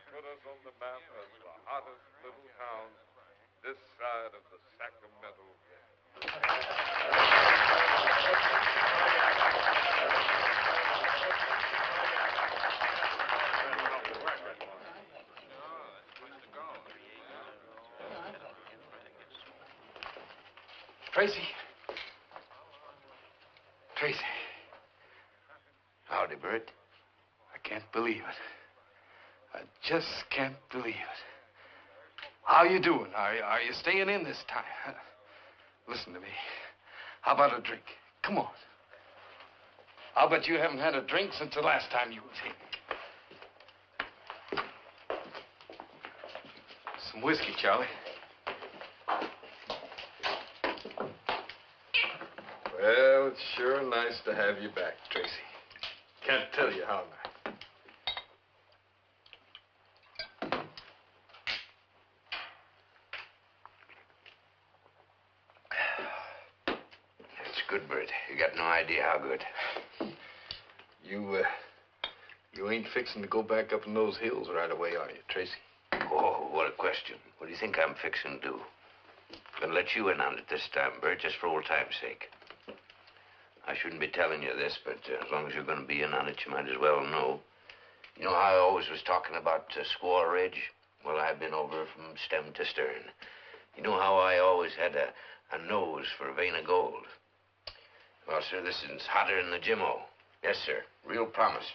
L: Put us on the map as the hottest little town this side of the Sacramento
B: Tracy. Tracy.
E: Howdy, Bert.
B: I can't believe it. I just can't believe it. How you doing? Are you staying in this time? Listen to me. How about a drink? Come on. I'll bet you haven't had a drink since the last time you was here. Some whiskey, Charlie. Well, it's sure nice to have you back, Tracy. Can't tell you how nice.
E: It's good, Bert. You got no idea how good.
B: You ain't fixing to go back up in those hills right away, are you, Tracy?
E: Oh, what a question. What do you think I'm fixing to do? I'm gonna let you in on it this time, Bert, just for old time's sake. I shouldn't be telling you this, but as long as you're gonna be in on it, you might as well know. You know how I always was talking about Squaw Ridge? Well, I've been over from stem to stern. You know how I always had a nose for a vein of gold? Well, sir, this is hotter than the Jimmo. Yes, sir. Real promise.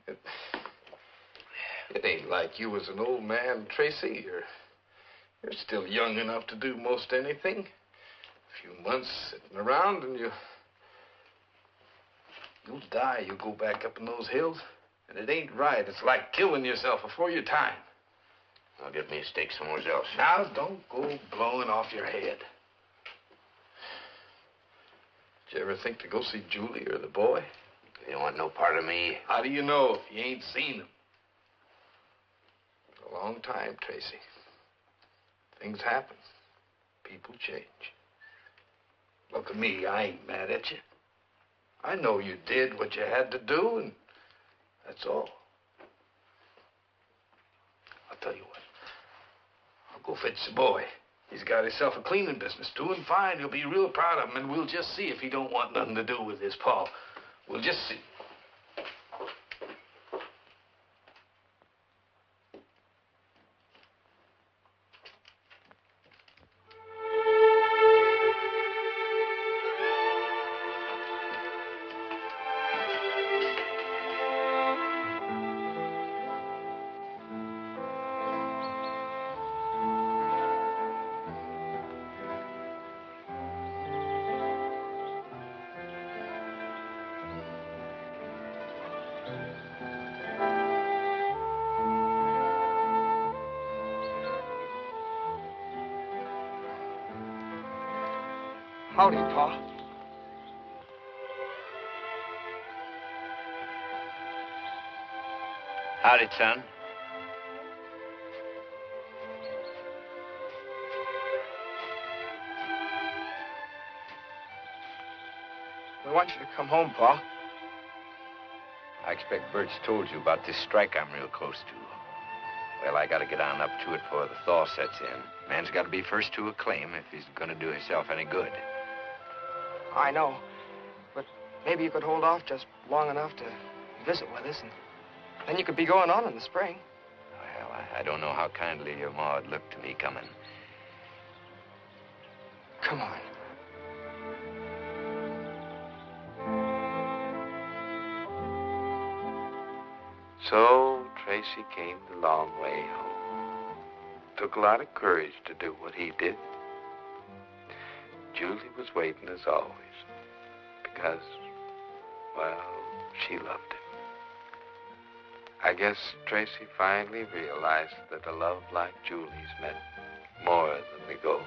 B: It ain't like you was an old man, Tracy. You're still young enough to do most anything. A few months sitting around and you'll die. You'll go back up in those hills. And it ain't right. It's like killing yourself before your time.
E: I'll get me a steak somewhere else.
B: Now, don't go blowing off your head. Did you ever think to go see Julie or the boy?
E: You don't want no part of me.
B: How do you know if you ain't seen them? A long time, Tracy. Things happen.
O: people change. Look at me, I ain't mad at you. I know you did what you had to do, and that's all. I'll tell you what. I'll go fetch the boy. He's got himself a cleaning business, doing fine. He'll be real proud of him, and we'll just see if he don't want nothing to do with his pa. We'll just see.
B: Howdy, Pa.
E: Howdy, son.
B: We want you to come home, Pa.
E: I expect Bert's told you about this strike I'm real close to. Well, I gotta get on up to it before the thaw sets in. Man's gotta be first to a claim if he's gonna do himself any good.
B: I know. But maybe you could hold off just long enough to visit with us, and then you could be going on in the spring.
E: Well, I don't know how kindly your ma would look to me coming.
B: Come on.
L: So Tracy came the long way home. Took a lot of courage to do what he did. Julie was waiting as always because, well, she loved him. I guess Tracy finally realized that a love like Julie's meant more than the gold.